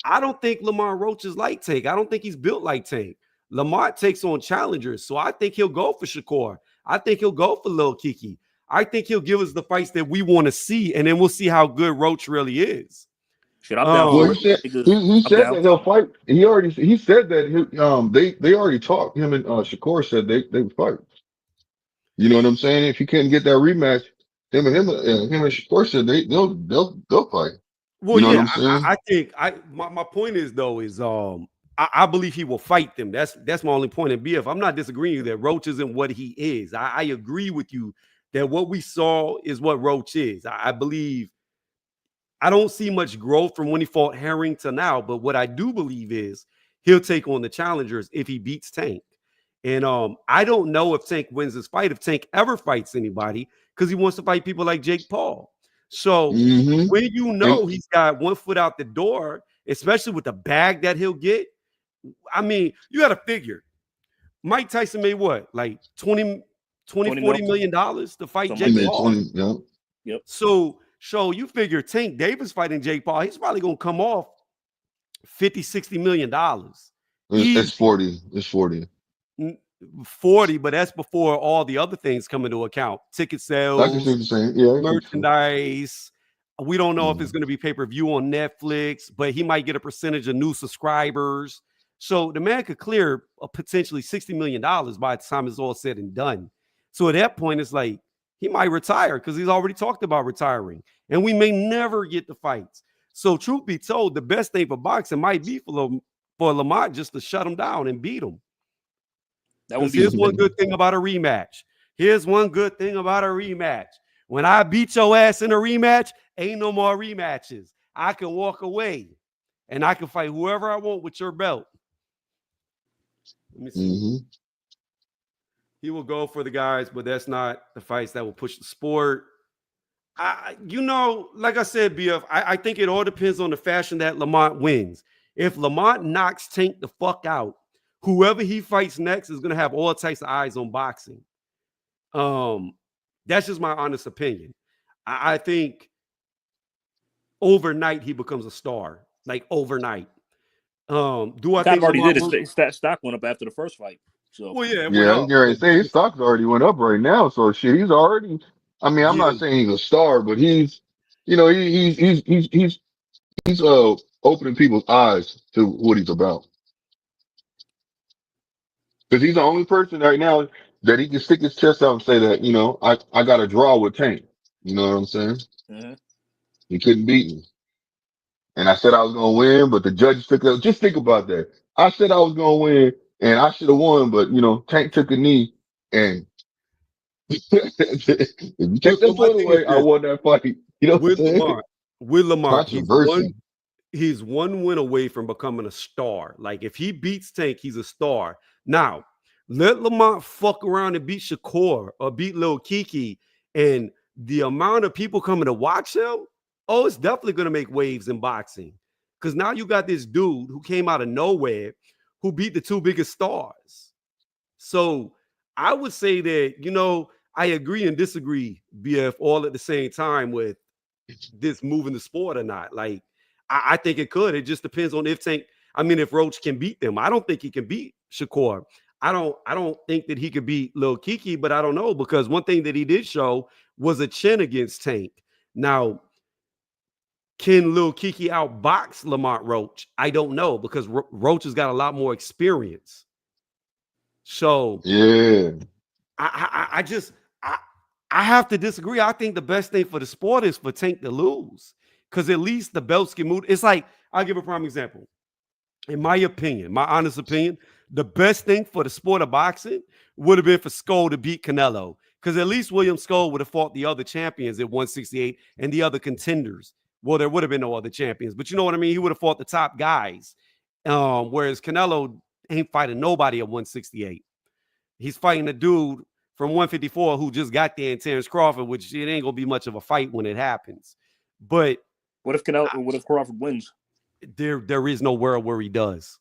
I don't think Lamont Roach is like Tank. I don't think he's built like Tank. Lamont takes on challengers, so I think he'll go for Shakur. I think he'll go for Lil Kiki. I think he'll give us the fights that we want to see, and then we'll see how good Roach really is. Shit, I'm down Well, for Um, he it said because he I'm said down. that he'll fight. He said that they already talked. Him and Shakur said they would fight. You know what I'm saying? If he couldn't get that rematch, him and Shakur said they'll fight. well, You know what yeah, I'm saying? I think my point is though is I believe he will fight them. That's my only point in BF. I'm not disagreeing with you that Roach isn't what he is. I agree with you that what we saw is what Roach is. I believe I don't see much growth from when he fought Herring to now, but what I do believe is he'll take on the challengers if he beats Tank. And I don't know if Tank wins this fight, if Tank ever fights anybody, because he wants to fight people like Jake Paul. So Mm-hmm. when you And know he's got one foot out the door, especially with the bag that he'll get, I mean, you got to figure Mike Tyson made what, like 20, 20 mil, $40 million to fight something he like Jake that. made Paul. 20. Yeah, Yep. So you figure Tank Davis fighting Jake Paul, he's probably gonna come off 50, $60 million. it's Easy. 40. It's 40. 40, but that's before all the other things come into account. Ticket I can see sales, what you're saying. Yeah, I see what you're merchandise. We don't know if it's saying. going to be pay-per-view on Netflix, but he might get a percentage of new subscribers. So the man could clear potentially $60 million by the time it's all said and done. So at that point, it's like he might retire because he's already talked about retiring. And we may never get the fights. So truth be told, the best thing for boxing might be for Lamont just to shut him down and beat him. That wouldn't Because be here's one Mhm. good thing about a rematch. Here's one good thing about a rematch. When I beat your ass in a rematch, ain't no more rematches. I can walk away and I can fight whoever I want with your belt. Let me see. Mhm. He will go for the guys, but that's not the fights that will push the sport. Like I said, BF, I think it all depends on the fashion that Lamont wins. If Lamont knocks Tank the fuck out, whoever he fights next is going to have all types of eyes on boxing. Um, that's just my honest opinion. I think overnight he becomes a star, like overnight. Do He I kind of think already did. Lamont His will? stock went up after the first fight. So Well, yeah, it went Yeah, up. I'm going to say his stock's already went up right now. So shit, he's already. I mean, I'm Yeah, not saying he's a star, but he's, he's opening people's eyes to what he's about. Because he's the only person right now that he can stick his chest out and say that, I got a draw with Tank. You know what I'm saying? mhm. He couldn't beat me. And I said I was going to win, but the judges took it. Just think about that. I said I was going to win and I should have won, but Tank took a knee and if you take but that my point thing is away, I this: won that fight. You know what I'm with saying? Lamont, with Lamont, Controversy. he's one win away from becoming a star. Like if he beats Tank, he's a star. Now, let Lamont fuck around and beat Shakur or beat Lil Kiki, and the amount of people coming to watch him, oh, it's definitely gonna make waves in boxing. Because now you got this dude who came out of nowhere who beat the two biggest stars. So I would say that, I agree and disagree, BF, all at the same time with this moving the sport or not. Like, I think it could. It just depends on if Roach can beat them. I don't think he can beat Shakur. I don't think that he could beat Lil Kiki, but I don't know because one thing that he did show was a chin against Tank. Now, can Lil Kiki outbox Lamont Roach? I don't know because Roach has got a lot more experience. So Yeah. I just I I have to disagree. I think the best thing for the sport is for Tank to lose because at least the belts can move. It's like I'll give a prime example. in my opinion, my honest opinion, the best thing for the sport of boxing would have been for Skull to beat Canelo. Because at least William Skull would have fought the other champions at 168 and the other contenders. Well, there would have been no other champions, but you know what I mean? He would have fought the top guys. Whereas Canelo ain't fighting nobody at 168. He's fighting a dude from 154 who just got there in Terrence Crawford, which it ain't gonna be much of a fight when it happens. But what if Crawford wins? There is no world where he does.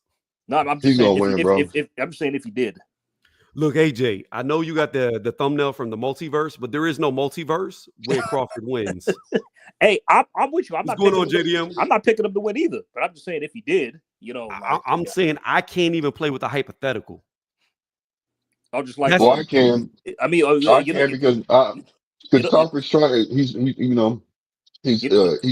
No, I'm just He's saying gonna win, bro. I'm just saying if he did. Look, AJ, I know you got the thumbnail from the multiverse, but there is no multiverse where Crawford wins. Hey, I'm with you. What's going on, JDM? I'm not picking him to win either, but I'm just saying if he did, I'm saying I can't even play with a hypothetical. I'll just like. Well, I can. I mean, I can because Crawford's trying. He's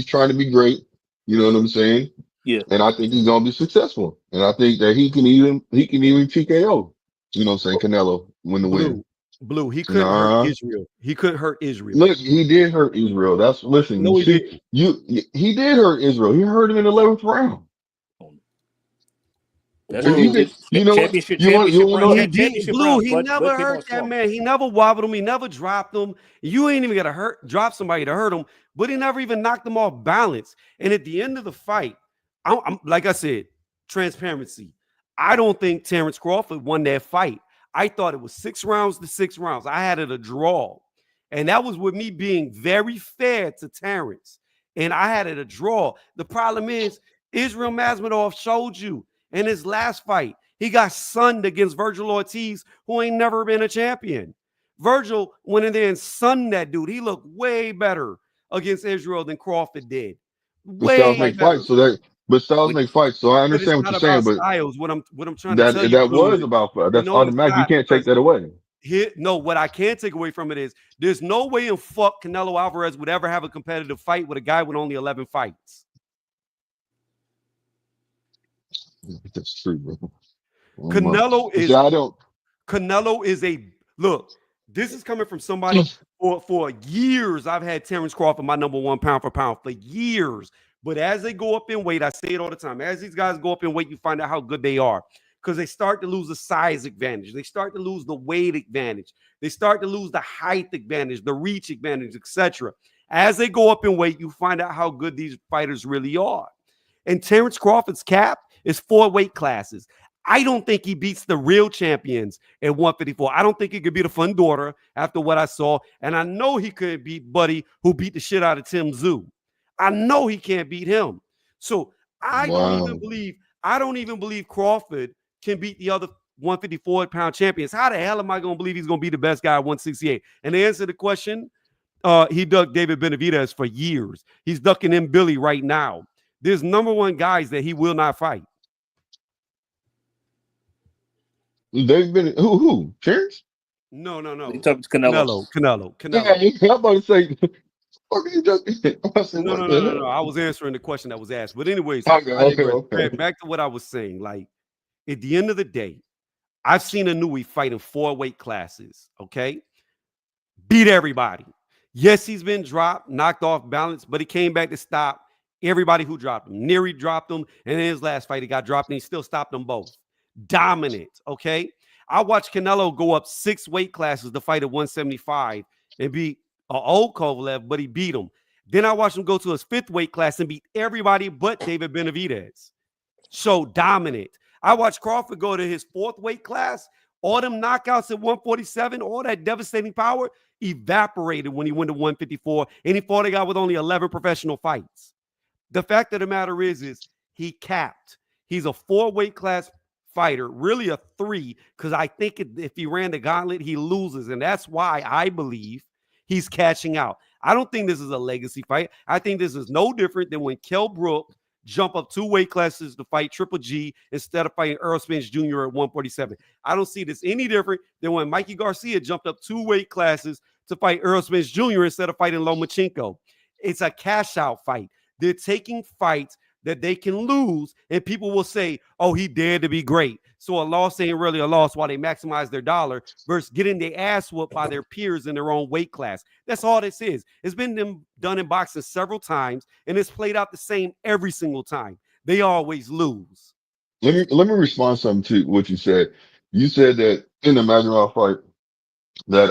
trying to be great. You know what I'm saying? Yeah. And I think he's gonna be successful. And I think that he can even TKO. You know what I'm saying? Canelo win the win. Blue, he couldn't hurt Israel. He couldn't hurt Israel. Look, he did hurt Israel. He did hurt Israel. He hurt him in the 11th round. That's championship Blue, he never hurt that man. He never wobbled him. He never dropped him. You ain't even got to drop somebody to hurt him, but he never even knocked him off balance. And at the end of the fight, I'm like I said, transparency. I don't think Terrence Crawford won that fight. I thought it was 6 rounds to 6 rounds. I had it a draw. And that was with me being very fair to Terrence. And I had it a draw. The problem is, Israel Masvidal showed you in his last fight, he got sunned against Virgil Ortiz, who ain't never been a champion. Virgil went in there and sunned that dude. He looked way better against Israel than Crawford did. Styles make fights, so I understand what you're saying. But styles, what I'm trying to tell you, that was about that's automatic. You can't take that away. What I can take away from it is there's no way in fuck Canelo Alvarez would ever have a competitive fight with a guy with only 11 fights. That's true, bro. Canelo is a look. This is coming from somebody for years. I've had Terrence Crawford my number one pound for pound for years. But as they go up in weight, I say it all the time. As these guys go up in weight, you find out how good they are because they start to lose the size advantage. They start to lose the weight advantage. They start to lose the height advantage, the reach advantage, etc. As they go up in weight, you find out how good these fighters really are. And Terrence Crawford's cap is 4 weight classes. I don't think he beats the real champions at 154. I don't think he could beat a Fundora after what I saw. And I know he could beat Buddy, who beat the shit out of Tim Tszyu. I know he can't beat him. So I don't even believe Crawford can beat the other 154-pound champions. How the hell am I going to believe he's going to be the best guy at 168? And to answer the question, he ducked David Benavidez for years. He's ducking M. Billy right now. There's number one guys that he will not fight. They've been who? Terrence? No. Canelo. Yeah, I'm about to say. No. I was answering the question that was asked. But anyways, okay. Back to what I was saying. Like, at the end of the day, I've seen Inouye fight in 4 weight classes, okay? Beat everybody. Yes, he's been dropped, knocked off balance, but he came back to stop everybody who dropped him. Neary dropped him, and in his last fight, he got dropped, and he still stopped them both. Dominant, okay? I watched Canelo go up 6 weight classes to fight at 175 and beat an old Kovalev, but he beat him. Then I watched him go to his 5th weight class and beat everybody but David Benavidez. So dominant. I watched Crawford go to his 4th weight class. All them knockouts at 147, all that devastating power evaporated when he went to 154, and he fought a guy with only 11 professional fights. The fact of the matter is he capped. He's a 4 weight class fighter, really a 3, because I think if he ran the gauntlet, he loses, and that's why I believe he's cashing out. I don't think this is a legacy fight. I think this is no different than when Kell Brook jumped up 2 weight classes to fight Triple G instead of fighting Earl Spence Jr. at 147. I don't see this any different than when Mikey Garcia jumped up 2 weight classes to fight Earl Spence Jr. instead of fighting Lomachenko. It's a cash out fight. They're taking fights that they can lose, and people will say, oh, he dared to be great. So a loss ain't really a loss while they maximize their dollar versus getting their ass whooped by their peers in their own weight class. That's all this is. It's been done in boxing several times, and it's played out the same every single time. They always lose. let me respond something to what you said. You said that in the Magneral fight that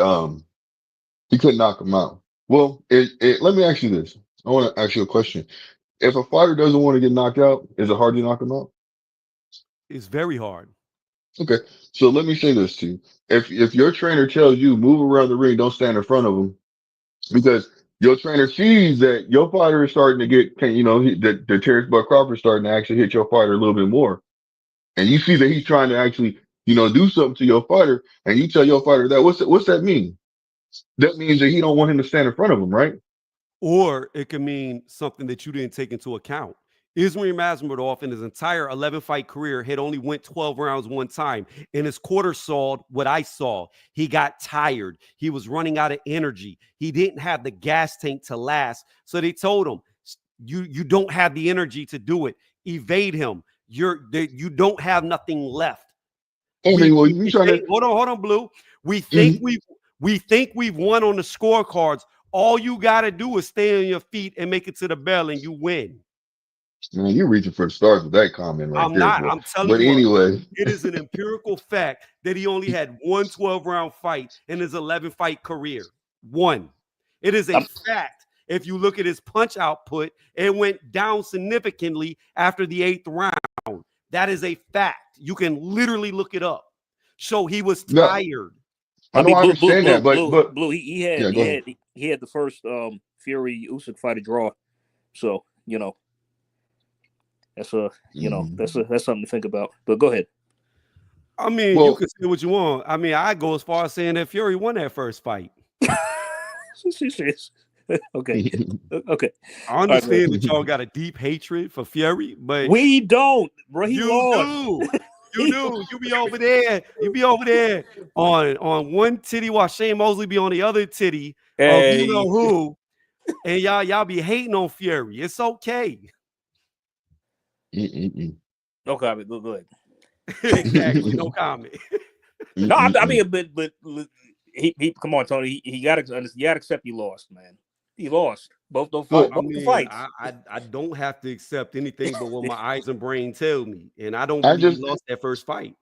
he couldn't knock him out. Well, let me ask you this. I want to ask you a question. If a fighter doesn't want to get knocked out, is it hard to knock him out? It's very hard. Okay. So let me say this to you. If your trainer tells you move around the ring, don't stand in front of him, because your trainer sees that your fighter is starting to get, the Terrence Buck Crawford is starting to actually hit your fighter a little bit more, and you see that he's trying to actually, do something to your fighter, and you tell your fighter that, what's that mean? That means that he don't want him to stand in front of him, right? Or it could mean something that you didn't take into account. Ismail Masvidal in his entire 11 fight career had only went 12 rounds one time. In his quarter saw what I saw. He got tired. He was running out of energy. He didn't have the gas tank to last. So they told him, you don't have the energy to do it. Evade him. You don't have nothing left. I mean, well, you trying to Hold on, Blue. We think we've won on the scorecards. All you got to do is stay on your feet and make it to the bell, and you win. man, you're reaching for the stars with that comment right I'm there, not. boy. I'm telling But you, anyway, it is an empirical fact that he only had one 12-round fight in his 11-fight career. One. It is a I'm, fact. If you look at his punch output, it went down significantly after the 8th round. That is a fact. You can literally look it up. So he was no, tired. I I know mean, I understand that, but Blue. yeah, go ahead. He had the first Fury Usyk fight a draw, so that's Mhm. that's something to think about. But go ahead. I mean, you Well, can say what you want. I mean, I go as far as saying that Fury won that first fight. Okay, okay. I All right, man. understand that y'all got a deep hatred for Fury, but We don't, bro. He you lost. do. You He do. You be over there. You be over there on one titty while Shane Mosley be on the other titty of you Hey, know who, and y'all be hating on Fury. It's okay. mm-mm-mm. no comment. Go ahead. Exactly. No comment. No, I Mm-mm-mm. mean, but he come on, Tony. He got to accept he lost, man. He lost both those Well, I both the mean, fights. I don't have to accept anything but what my eyes and brain tell me, and I don't I believe he just, lost that first fight.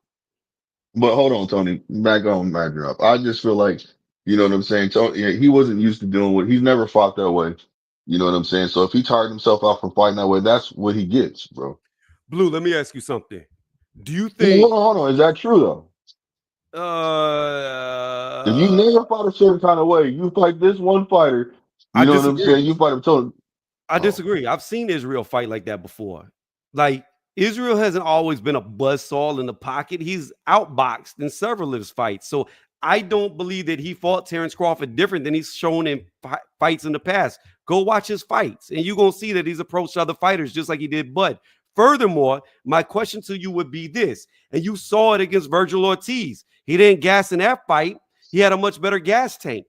but hold on, Tony, back up. I just feel like, you know what I'm saying? Tony, yeah, he wasn't used to doing he's never fought that way. You know what I'm saying? So if he tired himself out from fighting that way, that's what he gets, bro. Blue, let me ask you something. Do you Well, think hold on. Is that true though? If you uh never fought a certain kind of way, you fight this one fighter, I you know what I'm saying? disagree. You fight him, Tony. I Oh, disagree. I've seen Israel fight like that before. Like Israel hasn't always been a buzzsaw in the pocket. He's outboxed in several of his fights. So I don't believe that he fought Terrence Crawford different than he's shown in fights in the past. Go watch his fights, and you're gonna see that he's approached other fighters just like he did Bud. Furthermore, my question to you would be this, and you saw it against Virgil Ortiz. He didn't gas in that fight. He had a much better gas tank.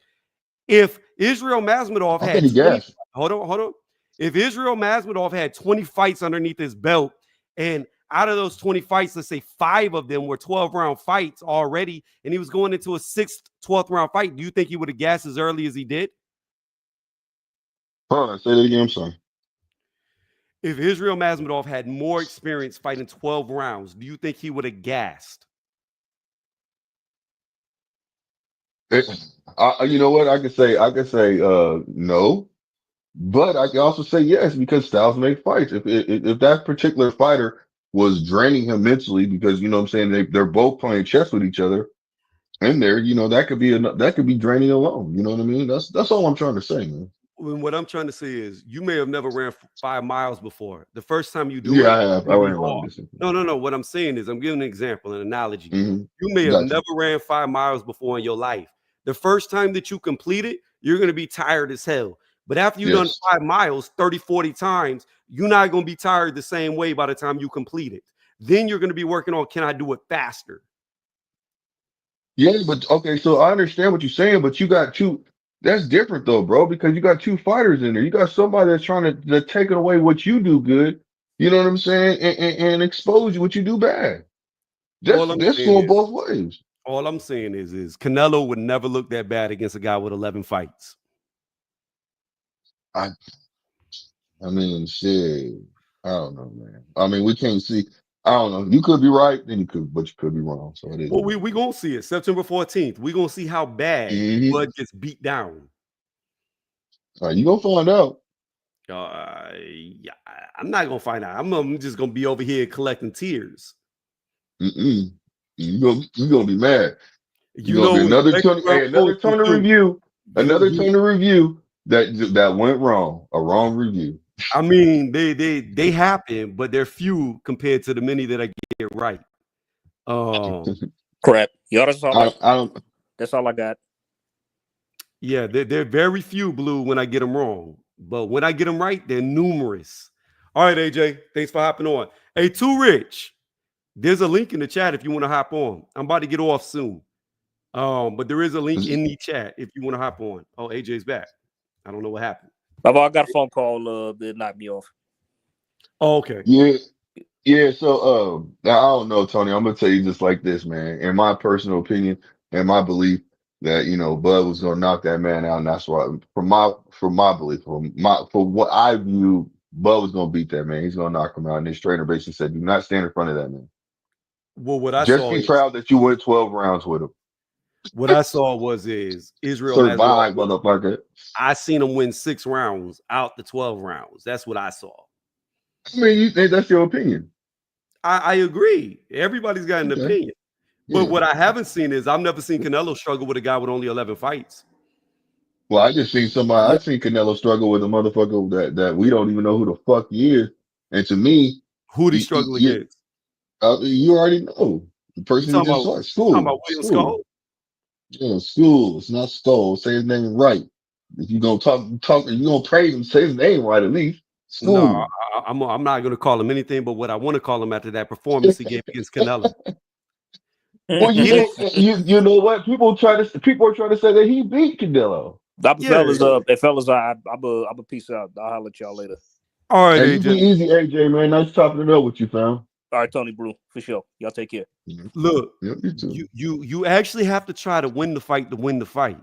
If Israel Masvidal I think had he 20, gassed. hold on. If Israel Masvidal had 20 fights underneath his belt, and out of those 20 fights, let's say 5 of them were 12-round fights already, and he was going into a 6th, 12th round fight, do you think he would have gassed as early as he did? Hold on, say that again. I'm sorry. If Israel Masvidal had more experience fighting 12 rounds, do you think he would have gassed? Eh, you know what? I could say, no, but I can also say yes because styles make fights. If that particular fighter was draining him mentally because you know what I'm saying they're both playing chess with each other in there, that could be draining alone. You know what I mean? That's all I'm trying to say, man. What I'm trying to say is you may have never ran 5 miles before. The first time you do Yeah, it, I it's have. I gonna be ran long hard. distance. No. What I'm saying is I'm giving an example, an analogy. You may Mm-hmm. have Got you. never ran 5 miles before in your life. The first time that you complete it, you're gonna be tired as hell. But after you've done Yes. 5 miles 30, 40 times, you're not gonna be tired the same way by the time you complete it. Then you're gonna be working on can I do it faster? Yeah, but okay, so I understand what you're saying, but you got two. That's different though, bro, because you got two fighters in there. You got somebody that's trying to take away what you do good. You know what I'm saying, and expose you what you do bad. All I'm That's saying going is, both ways. Canelo would never look that bad against a guy with 11 fights. I I mean, shit. I don't know, man. I mean, we can't see. I don't know. You could be right, then but you could be wrong. So it is Well, what it we gonna see it September 14th. We gonna see how bad is. Bud gets beat down. You gonna find out. Yeah, I'm not gonna find out. I'm just gonna be over here collecting tears. Mm-mm. You gonna be mad. You You gonna know be what? another Second Tony. round Hey, another coaching Tony too. review. Another You Tony review that went wrong. A wrong review. I mean, they happen, but they're few compared to the many that I get right. Crap. Y'all, I don't. that's all I got. Yeah, they're very few, Blue, when I get them wrong. But when I get them right, they're numerous. All right, AJ, thanks for hopping on. Hey, Too Rich, there's a link in the chat if you want to hop on. I'm about to get off soon. But there is a link in the chat if you want to hop on. Oh, AJ's back. I don't know what happened. I got a phone call that knocked me off. Oh, okay. Yeah. So I don't know, Tony. I'm gonna tell you just like this, man. In my personal opinion and my belief that Bud was gonna knock that man out, and that's why, from my belief, for what I view, Bud was gonna beat that man. He's gonna knock him out. And his trainer basically said, "Do not stand in front of that man. Well, what I Just saw be is proud that you went 12 rounds with him. what I saw is Israel Mazarov. Survive, motherfucker." I seen him win 6 rounds out the 12 rounds. That's what I saw. I mean, that's your opinion. I agree. Everybody's got an Okay. opinion. But Yeah. what I haven't seen is I've never seen Canelo struggle with a guy with only 11 fights. Well, I just seen I seen Canelo struggle with a motherfucker that we don't even know who the fuck he is. And to me, Who'd he struggle against? you already know the You person you talking just about saw. you talking about William School. Skull? Yeah, School. It's not Skull. Say his name right. If you gonna talk, you gonna praise him, say his name right at least. No, School. I'm not going to call him anything but what I want to call him after that performance he gave against Canelo. Well, you know what? People are trying to say that he beat Canelo. Fellas, I'm a peace out. I'll holler at y'all later. All right, Hey, you be AJ. easy, AJ, man. Nice chopping it up with you, fam. All right, Tony Brew, for sure. Y'all take care. Look, Yep, you too. you actually have to try to win the fight to win the fight.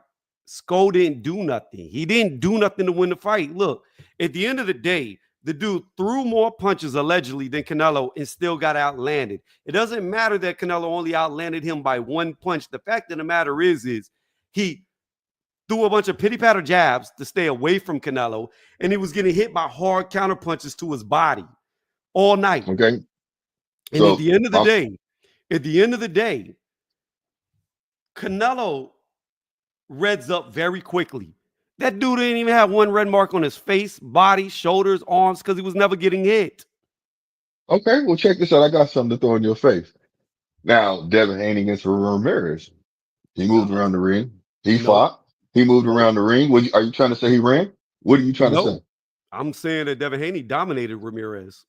Skull didn't do nothing. He didn't do nothing to win the fight. Look, at the end of the day, the dude threw more punches allegedly than Canelo and still got outlanded. It doesn't matter that Canelo only outlanded him by 1 punch. The fact of the matter is he threw a bunch of pity patter jabs to stay away from Canelo, and he was getting hit by hard counter punches to his body all night. Okay. And at the end of the day, Canelo reds up very quickly. That dude didn't even have one red mark on his face, body, shoulders, arms, because he was never getting hit. Okay, well, check this out. I got something to throw in your face. Now, Devin Haney against Ramirez. He moved around the ring. He No, fought. He moved no, around the ring. Are you trying to say he ran? What are you trying to no. say? I'm saying that Devin Haney dominated Ramirez.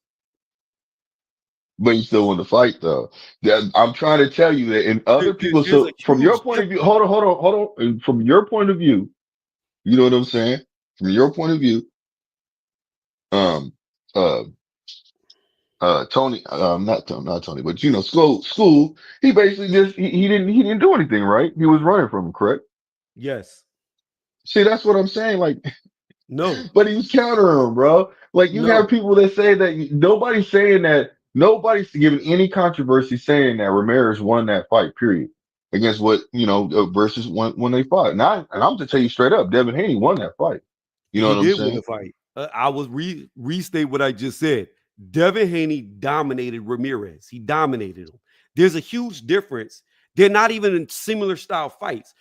But you still want to fight, though. I'm trying to tell you that in other people. There's a So from your huge point of view, difference. hold on. And from your point of view, you know what I'm saying? From your point of view, um, uh, Tony, not Tony, but school. He basically he didn't do anything, right? He was running from him, correct? Yes. See, that's what I'm saying. Like, No. but he was countering him, bro. Like, you have No. people that say that nobody's giving any controversy saying that Ramirez won that fight, period. Against what, versus when they fought. And I'm to tell you straight up, Devin Haney won that fight. You know He what I'm did win the saying? fight. I was restate what I just said. Devin Haney dominated Ramirez. He dominated him. There's a huge difference. They're not even in similar style fights.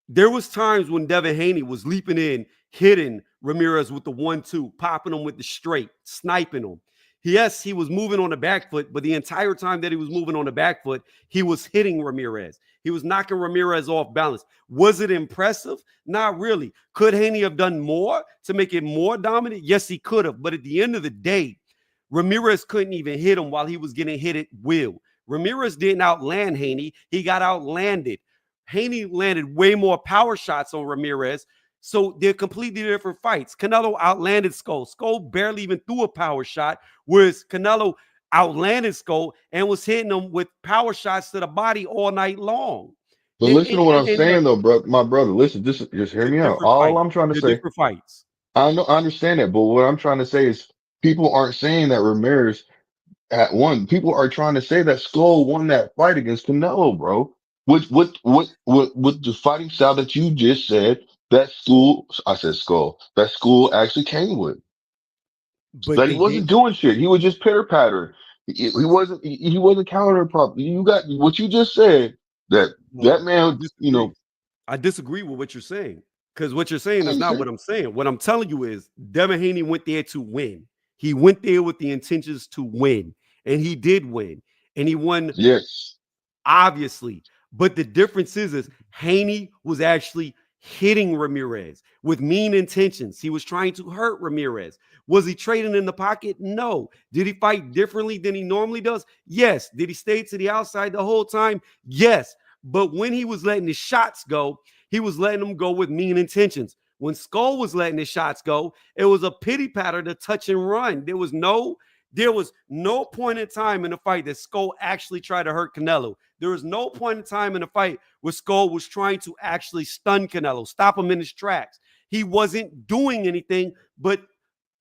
There was times when Devin Haney was leaping in, hitting Ramirez with the 1-2, popping him with the straight, sniping him. Yes, he was moving on the back foot, but the entire time that he was moving on the back foot, he was hitting Ramirez. He was knocking Ramirez off balance. Was it impressive? Not really. Could Haney have done more to make it more dominant? Yes, he could have. But at the end of the day, Ramirez couldn't even hit him while he was getting hit at will. Ramirez didn't outland Haney. He got outlanded. Haney landed way more power shots on Ramirez. So they're completely different fights. Canelo outlanded Skull. Skull barely even threw a power shot, whereas Canelo outlanded Skull and was hitting him with power shots to the body all night long. But listen to what I'm saying, though, bro. My brother, listen, just hear me out. Different All fights. I'm trying to They're say, different fights. I know, I understand that, but what I'm trying to say is people aren't saying that Ramirez at one. People are trying to say that Skull won that fight against Canelo, bro. With the fighting style that you just said, that school, I said Skull, that school actually came with. but That he they did. wasn't doing shit. He was just pitter pattering. He wasn't countering properly. You got what you just said. That No, that I man, disagree. I disagree with what you're saying because what you're saying I is ain't not saying, what I'm saying. What I'm telling you is Devin Haney went there to win. He went there with the intentions to win, and he did win, and he won yes, obviously. But the difference is Haney was actually hitting Ramirez with mean intentions. He was trying to hurt Ramirez. Was he trading in the pocket? No. Did he fight differently than he normally does? Yes. Did he stay to the outside the whole time? Yes. But when he was letting his shots go, he was letting them go with mean intentions. When Skull was letting his shots go, it was a pity patter to touch and run. There was no point in time in the fight that Skull actually tried to hurt Canelo. There was no point in time in the fight where Skull was trying to actually stun Canelo, stop him in his tracks. He wasn't doing anything but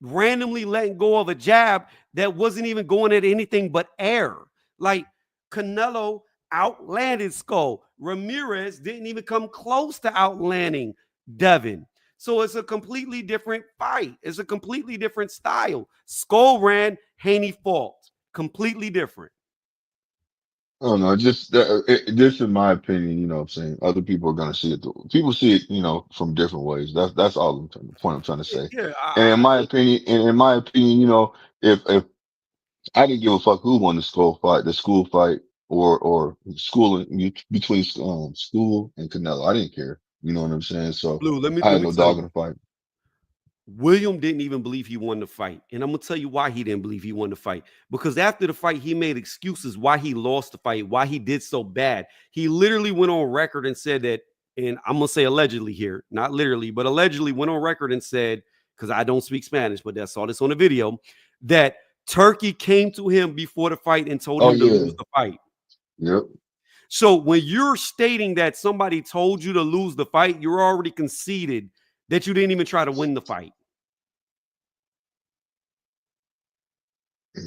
randomly letting go of a jab that wasn't even going at anything but air. Like Canelo outlanded Skull. Ramirez didn't even come close to outlanding Devin. So it's a completely different fight. It's a completely different style. Skull ran, Haney fought. Completely different. I don't know. Just this, in my opinion, you know, what I'm saying other people are gonna see it. People see it, you know, from different ways. That's all the point I'm trying to say. Yeah, And in my opinion, you know, if I didn't give a fuck who won the school fight, or school between school and Canelo. I didn't care. You know what I'm saying? So Blue, let me I let had me no tell dog you. in the fight. William didn't even believe he won the fight. And I'm going to tell you why he didn't believe he won the fight. Because after the fight, he made excuses why he lost the fight, why he did so bad. He literally went on record and said that, and I'm going to say allegedly here, not literally, but allegedly went on record and said, because I don't speak Spanish, but I saw this on the video, that Turkey came to him before the fight and told Oh him to yeah, lose the fight. yep. So when you're stating that somebody told you to lose the fight, you're already conceded that you didn't even try to win the fight. Or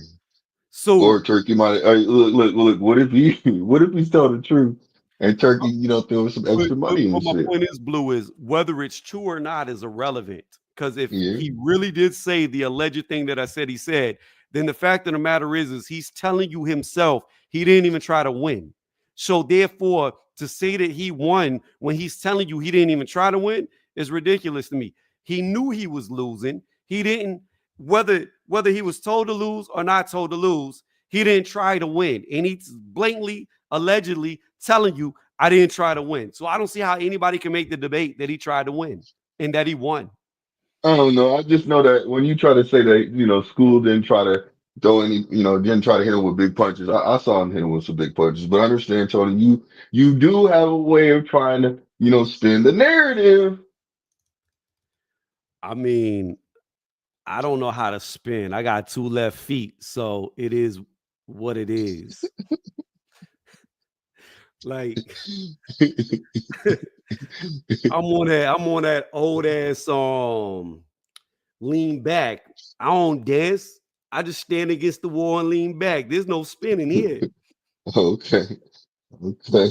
So Turkey might. Hey, look. What if he what if he's telling the truth and Turkey, you know, throw some But, extra but, money but and my shit? point is, Blue, is whether it's true or not is irrelevant. Because if Yeah. he really did say the alleged thing that I said he said, then the fact of the matter is he's telling you himself he didn't even try to win. So therefore, to say that he won when he's telling you he didn't even try to win is ridiculous to me. He knew he was losing. He didn't, whether he was told to lose or not told to lose, he didn't try to win. And he's blatantly, allegedly telling you I didn't try to win. So I don't see how anybody can make the debate that he tried to win and that he won. I don't know. I just know that when you try to say that, you know, school didn't try to throw any, you know, didn't try to hit him with big punches. I saw him hit him with some big punches, but I understand, Tony, you do have a way of trying to, you know, spin the narrative. I mean, I don't know how to spin. I got two left feet, so it is what it is. Like I'm on that old ass lean back. I don't dance. I just stand against the wall and lean back. There's no spinning here. Okay, okay,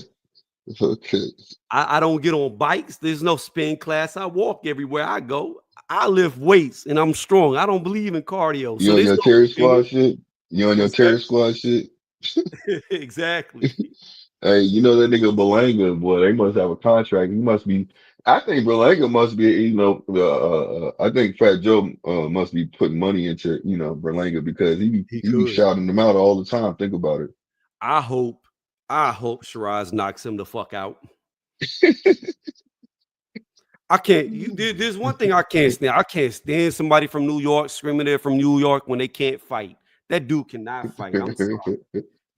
okay. I don't get on bikes. There's no spin class. I walk everywhere I go. I lift weights and I'm strong. I don't believe in cardio. You So on there's your no terror spinning. squad shit? You on your What's that? terror squad shit? Exactly. Hey, you know that nigga Belanga, boy, they must have a contract. He must be, I think Belanga must be, you know, I think Fat Joe must be putting money into, you know, Berlanga because He he be could. shouting them out all the time. Think about it. I hope, I hope Shiraz knocks him the fuck out. I can't. There's one thing I can't stand. I can't stand somebody from New York screaming they're from New York when they can't fight. That dude cannot fight. I'm sorry.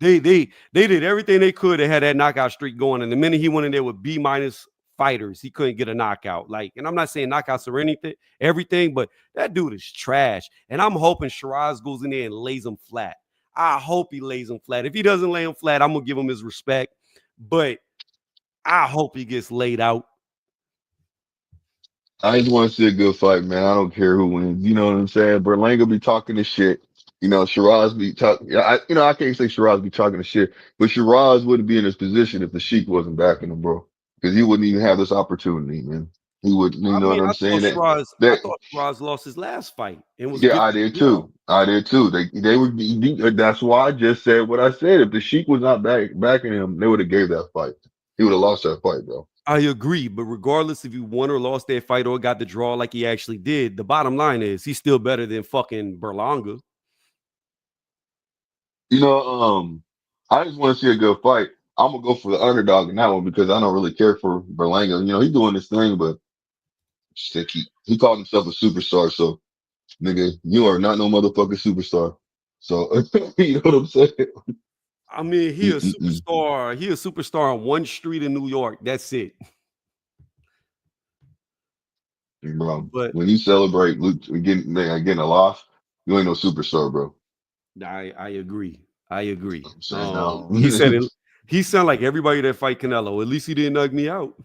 They did everything they could to have that knockout streak going. And the minute he went in there with B minus fighters, he couldn't get a knockout. Like, and I'm not saying knockouts or anything, everything, but that dude is trash. And I'm hoping Shiraz goes in there and lays him flat. I hope he lays him flat. If he doesn't lay him flat, I'm gonna give him his respect. But I hope he gets laid out. I just want to see a good fight, man. I don't care who wins. You know what I'm saying? Berlanga be talking this shit. You know, Shiraz be talking. Yeah, I can't say Shiraz be talking the shit, but Shiraz wouldn't be in this position if the Sheik wasn't backing him, bro. Because he wouldn't even have this opportunity, man. He would, you I know what mean, I'm saying? I That, thought Shiraz lost his last fight and was yeah, good I to did you know. too. I did too. They would be. That's why I just said what I said. If the Sheik was not backing him, they would have gave that fight. He would have lost that fight, bro. I agree, but regardless if you won or lost that fight or got the draw like he actually did, the bottom line is he's still better than fucking Berlanga. You know, I just want to see a good fight. I'm gonna go for the underdog in that one because I don't really care for Berlanga. You know, he's doing this thing, but just think he called himself a superstar. So, nigga, you are not no motherfucking superstar. So, you know what I'm saying? I mean, he a Mm-mm-mm. superstar. He a superstar on one street in New York. That's it. Bro, But when you celebrate getting a loss, you ain't no superstar, bro. I agree. I agree. I'm saying now. He said it. He sound like everybody that fight Canelo. At least he didn't knock me out.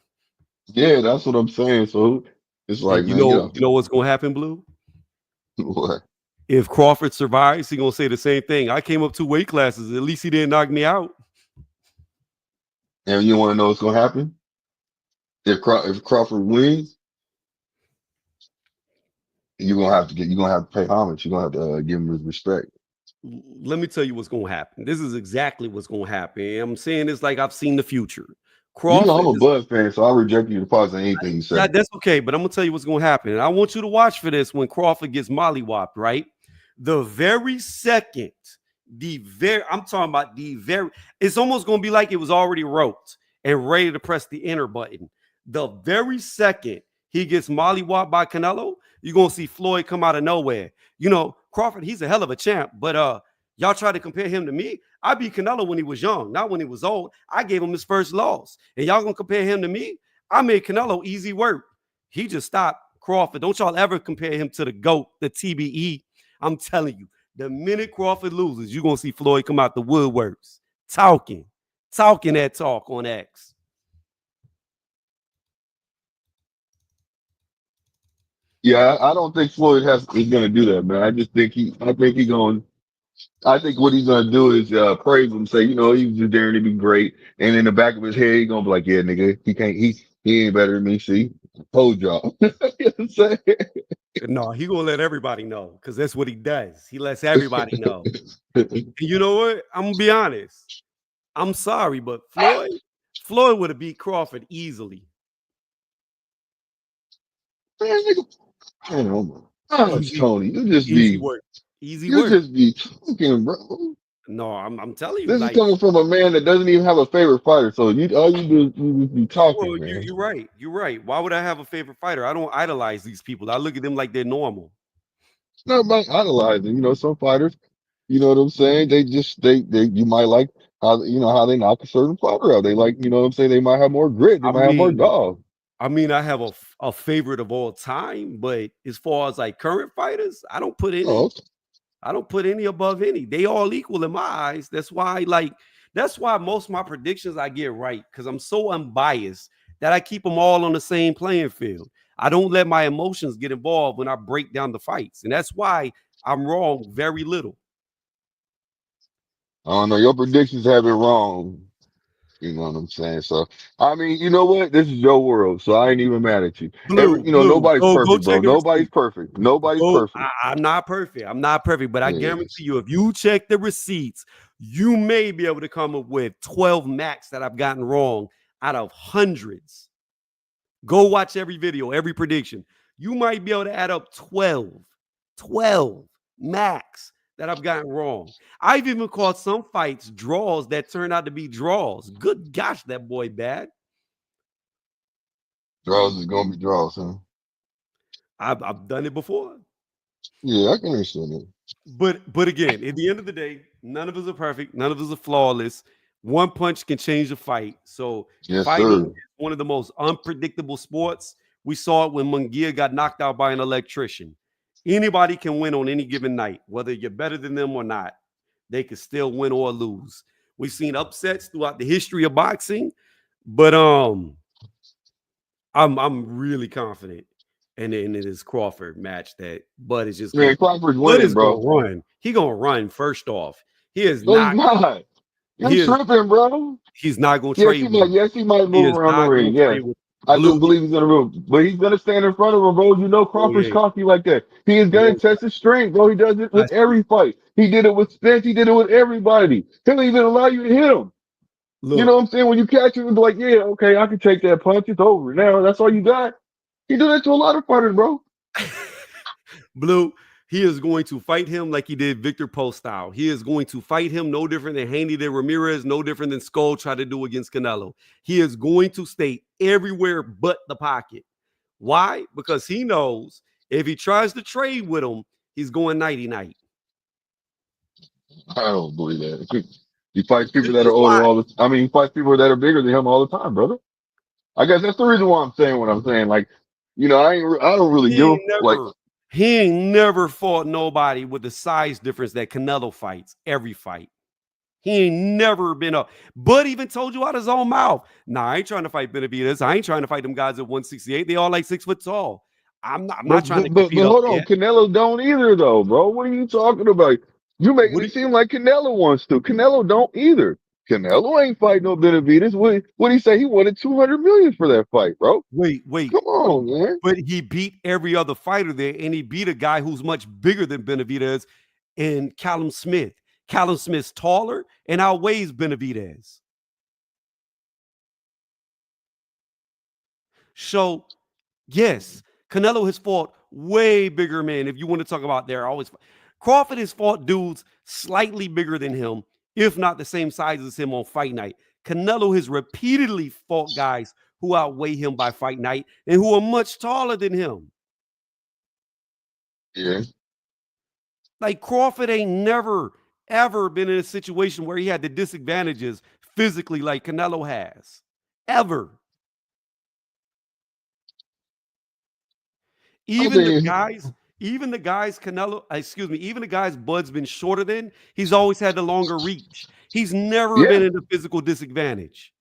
Yeah, that's what I'm saying. So it's like, And man, get off you know what's gonna happen, Blue? what? If Crawford survives, he gonna say the same thing. I came up 2 weight classes. At least he didn't knock me out. And you want to know what's gonna happen? If Crawford wins, you're gonna have to pay homage. You're gonna have to give him his respect. Let me tell you what's gonna happen. This is exactly what's gonna happen. I'm saying this like I've seen the future. You know, I'm Crawford a is Bud fan, so I reject you to deposit anything you say. Yeah, that's okay, but I'm gonna tell you what's gonna happen. And I want you to watch for this when Crawford gets mollywopped, right? The very second, I'm talking about it's almost gonna be like it was already wrote and ready to press the enter button. The very second he gets mollywopped by Canelo, you're gonna see Floyd come out of nowhere. You know, Crawford, he's a hell of a champ, but y'all try to compare him to me. I beat Canelo when he was young, not when he was old. I gave him his first loss. And y'all gonna compare him to me? I made Canelo easy work. He just stopped Crawford. Don't y'all ever compare him to the GOAT, the TBE. I'm telling you, the minute Crawford loses, you're going to see Floyd come out the woodworks talking that talk on X. Yeah, I don't think Floyd is gonna do that, man. I think what he's gonna do is praise him, say, you know, he was just daring to be great, and in the back of his head, he's gonna be like, yeah, nigga, he ain't better than me. See, told y'all. You know what I'm saying? No, he going to let everybody know because that's what he does. He lets everybody know. And you know what? I'm going to be honest. I'm sorry, but Floyd would have beat Crawford easily. Man, nigga, man, gosh, Easy, Tony, easy work. Easy you work. just be talking, bro. No, I'm telling you, This is like, coming from a man that doesn't even have a favorite fighter. So all you do is you just be well, talking, man. you're right. You're right. Why would I have a favorite fighter? I don't idolize these people. I look at them like they're normal. Not about idolizing, you know, some fighters, you know what I'm saying? You might like how they knock a certain fighter out. They like, you know what I'm saying? They might have more grit. They I might have more mean, dog. I have a favorite of all time, but as far as like current fighters, Oh, I don't put any above any. They all equal in my eyes. That's why most of my predictions I get right because I'm so unbiased that I keep them all on the same playing field. I don't let my emotions get involved when I break down the fights, and that's why I'm wrong very little. I don't know. Your predictions have been wrong. You know what I'm saying? So, I mean, you know what? This is your world, so I ain't even mad at you. Blue, Nobody's go perfect, bro. check the Nobody's receipt. perfect. Nobody's perfect. I'm not perfect. I'm not perfect, but I Yes. guarantee you, if you check the receipts, you may be able to come up with 12 max that I've gotten wrong out of hundreds. Go watch every video, every prediction. You might be able to add up 12 max that I've gotten wrong. I've even caught some fights draws that turned out to be draws. Good gosh, that boy bad. Draws is gonna be draws, huh? I've done it before. Yeah, I can understand that. But again, at the end of the day, none of us are perfect. None of us are flawless. One punch can change a fight. So Yes, fighting is sir. one of the most unpredictable sports. We saw it when Munguia got knocked out by an electrician. Anybody can win on any given night, whether you're better than them or not. They can still win or lose. We've seen upsets throughout the history of boxing, but I'm really confident and then it is Crawford match that Bud is just Man, gonna Crawford's Bud winning, is bro. gonna run. He gonna run first off. He is No, he's not. not. You're He is. tripping, bro. He's not gonna Yes, trade he with might. him. Yes, he might He move is around the not gonna ring. Yes, trade with I do Blue. believe he's gonna move, but he's gonna stand in front of him, bro. You know, Oh Crawford's yeah. cocky like that. He is gonna No, test his strength, bro. He does it with I see. every fight. He did it with Spence. He did it with everybody. He'll even allow you to hit him. You know Look, what I'm saying? When you catch him, and be like, yeah, okay, I can take that punch. It's over now. That's all you got. He do that to a lot of fighters, bro. Blue. He is going to fight him like he did Victor Post style. He is going to fight him no different than Haney did Ramirez, no different than Skull tried to do against Canelo. He is going to stay everywhere but the pocket. Why? Because he knows if he tries to trade with him, he's going nighty night. I don't believe that. He fights people This that are is older why. all the. I mean, he fights people that are bigger than him all the time, brother. I guess that's the reason why I'm saying what I'm saying. Like, you know, I don't really He give ain't like. never he ain't never fought nobody with the size difference that Canelo fights every fight. He ain't never been up. Bud even told you out his own mouth. Nah, I ain't trying to fight Benavidez. I ain't trying to fight them guys at 168. They all like 6 foot tall. I'm not But trying to but but, compete but up hold on, there. Canelo don't either though, bro. What are you talking about? You making What do it you seem like Canelo wants to. Canelo don't either. Canelo ain't fighting no Benavidez. What he say? He wanted 200 million for that fight, bro. wait. Come on, man. But he beat every other fighter there, and he beat a guy who's much bigger than Benavidez and Callum Smith. Callum Smith's taller and outweighs Benavidez. So, yes, Canelo has fought way bigger men. If you want to talk about there, always Crawford has fought dudes slightly bigger than him, if not the same size as him on fight night. Canelo has repeatedly fought guys who outweigh him by fight night and who are much taller than him. Yeah. Like Crawford ain't never ever been in a situation where he had the disadvantages physically like Canelo has. Ever. I Even the mean, guys, even the guys Canelo, excuse me, even the guys Bud's been shorter than, he's always had the longer reach. He's never been yeah. in a physical disadvantage.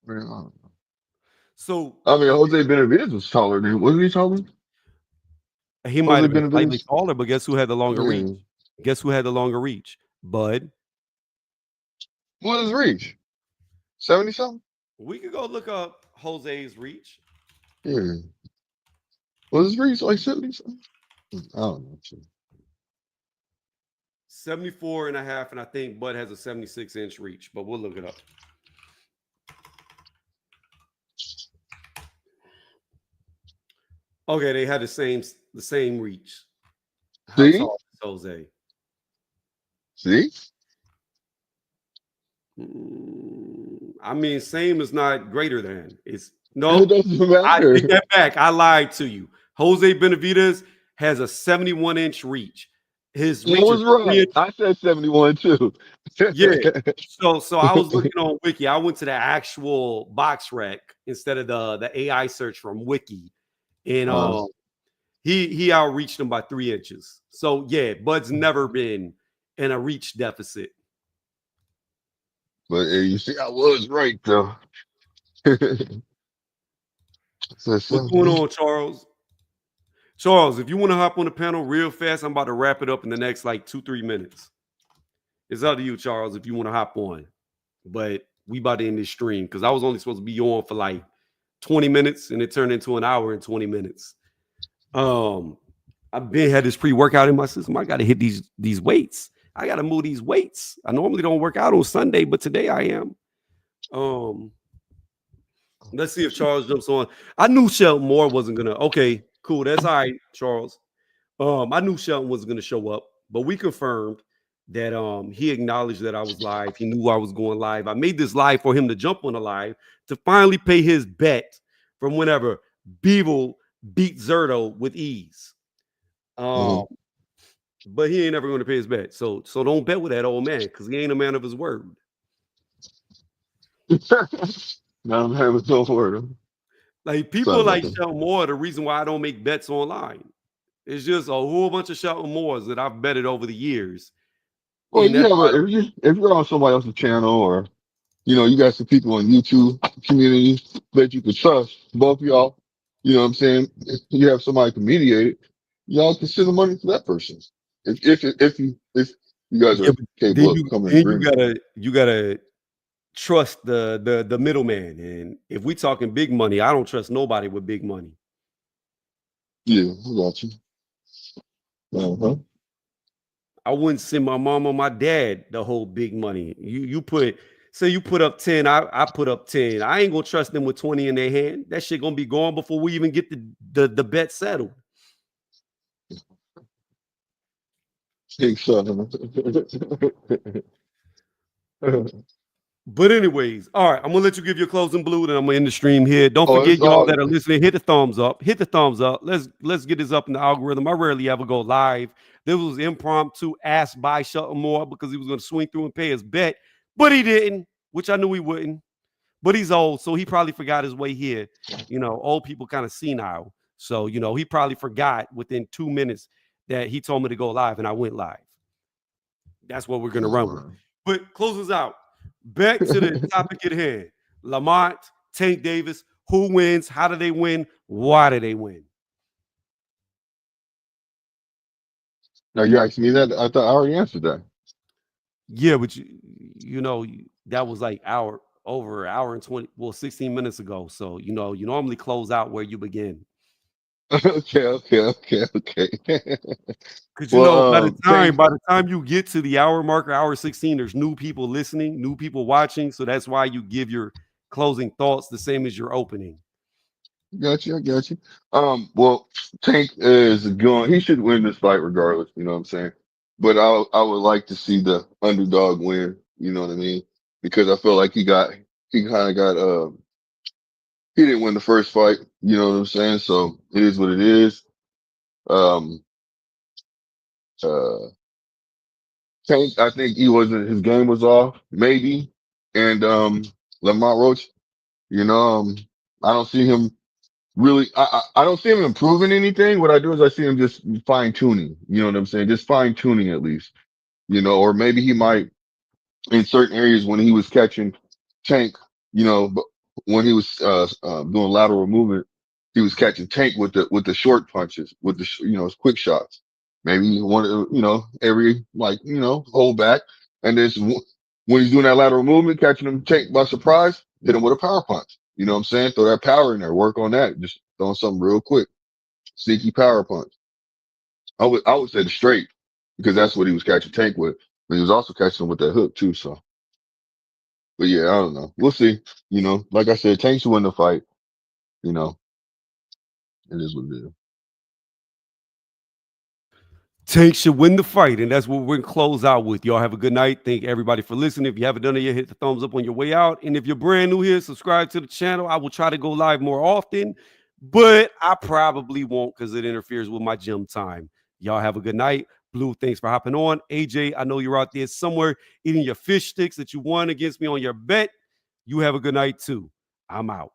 Man, So I mean, Jose Benavidez was taller than. Wasn't he taller? he might Jose have been slightly Benavidez. taller, but guess who had the longer reach? Yeah. Guess who had the longer reach? Bud. What is reach? 70 something? We could go look up Jose's reach. Yeah. Was his reach like 70 something? I don't know. 74 and a half, and I think Bud has a 76-inch reach, but we'll look it up. Okay, they had the same reach. How See? tall is Jose? See? I mean, same is not greater than. It's It no. doesn't I take matter. that back. I lied to you. Jose Benavidez has a 71-inch reach. His I reach is was 3 inches. right. I said 71 too. Yeah. So I was looking on Wiki. I went to the actual box rec instead of the AI search from Wiki, and uh, he outreached him by 3 inches. So yeah, Bud's never been in a reach deficit. but you see, I was right though. I said What's going 70. on, Charles? Charles, if you want to hop on the panel real fast, I'm about to wrap it up in the next like 2-3 minutes. It's up to you, Charles, if you want to hop on. But we about to end this stream because I was only supposed to be on for like 20 minutes and it turned into an hour and 20 minutes. I've been had this pre-workout in my system. I got to hit these weights. I got to move these weights. I normally don't work out on Sunday, but today I am. Let's see if Charles jumps on. I knew Shelton Moore wasn't gonna. Okay, cool. That's all right, Charles. I knew Shelton wasn't gonna show up, but we confirmed that he acknowledged that I was live. He knew I was going live. I made this live for him to jump on the live to finally pay his bet from whenever Beeble beat Zerto with ease. Mhm. But he ain't ever going to pay his bet. So don't bet with that old man because he ain't a man of his word. Now I'm having no word. Like people Sorry about like that. Shelton Moore, the reason why I don't make bets online. It's just a whole bunch of Shelton Moores that I've betted over the years. Well, And you that's have why I a if you're on somebody else's channel or You got some people on YouTube community that you could trust, both of y'all. You know what I'm saying? If you have somebody to mediate it, y'all can send the money to that person. If you guys Yeah, are but capable of coming to then you agreement. gotta trust the middleman. And if we talking big money, I don't trust nobody with big money. Yeah, I got you. Uh-huh. I wouldn't send my mom or my dad the whole big money. You put say you put up 10, I put up 10. I ain't gonna trust them with 20 in their hand. That shit gonna be gone before we even get the bet settled. Think so. But anyways, all right, I'm gonna let you give your closing blue, and I'm gonna end the stream here. Don't Oh, forget, it's y'all all that are listening, hit the thumbs up. Hit the thumbs up. Let's get this up in the algorithm. I rarely ever go live. This was impromptu, asked by Shelton more because he was gonna swing through and pay his bet, but he didn't, which I knew he wouldn't. But he's old, so he probably forgot his way here. Old people kind of senile, so he probably forgot within 2 minutes that he told me to go live, and I went live. That's what we're gonna run with. But close us out. Back to the topic at hand. Lamont, Tank Davis, who wins? How do they win? Why do they win? now you asked me that. I thought I already answered that. Yeah, but that was like over an hour and 20, 16 minutes ago. So you normally close out where you begin. Okay. Because Well, Tank. by the time you get to the hour marker, hour 16, there's new people listening, new people watching. So that's why you give your closing thoughts the same as your opening. Got you. I got you. Well, Tank is going. He should win this fight regardless. You know what I'm saying? But I would like to see the underdog win. You know what I mean? Because I feel like he kind of got he didn't win the first fight. You know what I'm saying? So it is what it is. Um, uh, Tank, I think his game was off maybe, and Lamont Roach. You know, I don't see him really, I don't see him improving anything. What I do is I see him just fine tuning. You know what I'm saying? Just fine tuning at least. Or maybe he might in certain areas when he was catching Tank. But when he was doing lateral movement, he was catching Tank with the short punches, with the quick shots. Maybe one every hold back, and when he's doing that lateral movement, catching him Tank by surprise, hit him with a power punch. You know what I'm saying? Throw that power in there, work on that, just throwing something real quick, sneaky power punch. I would say the straight because that's what he was catching Tank with, but he was also catching him with that hook too. So, but yeah, I don't know. We'll see. Like I said, Tank should win the fight. You know, it is what it is. Tank should win the fight, and that's what we're gonna close out with. Y'all have a good night. Thank everybody for listening. If you haven't done it yet, hit the thumbs up on your way out. And if you're brand new here, subscribe to the channel. I will try to go live more often, but I probably won't because it interferes with my gym time. Y'all have a good night. Blue, thanks for hopping on. AJ, I know you're out there somewhere eating your fish sticks that you won against me on your bet. You have a good night too. I'm out.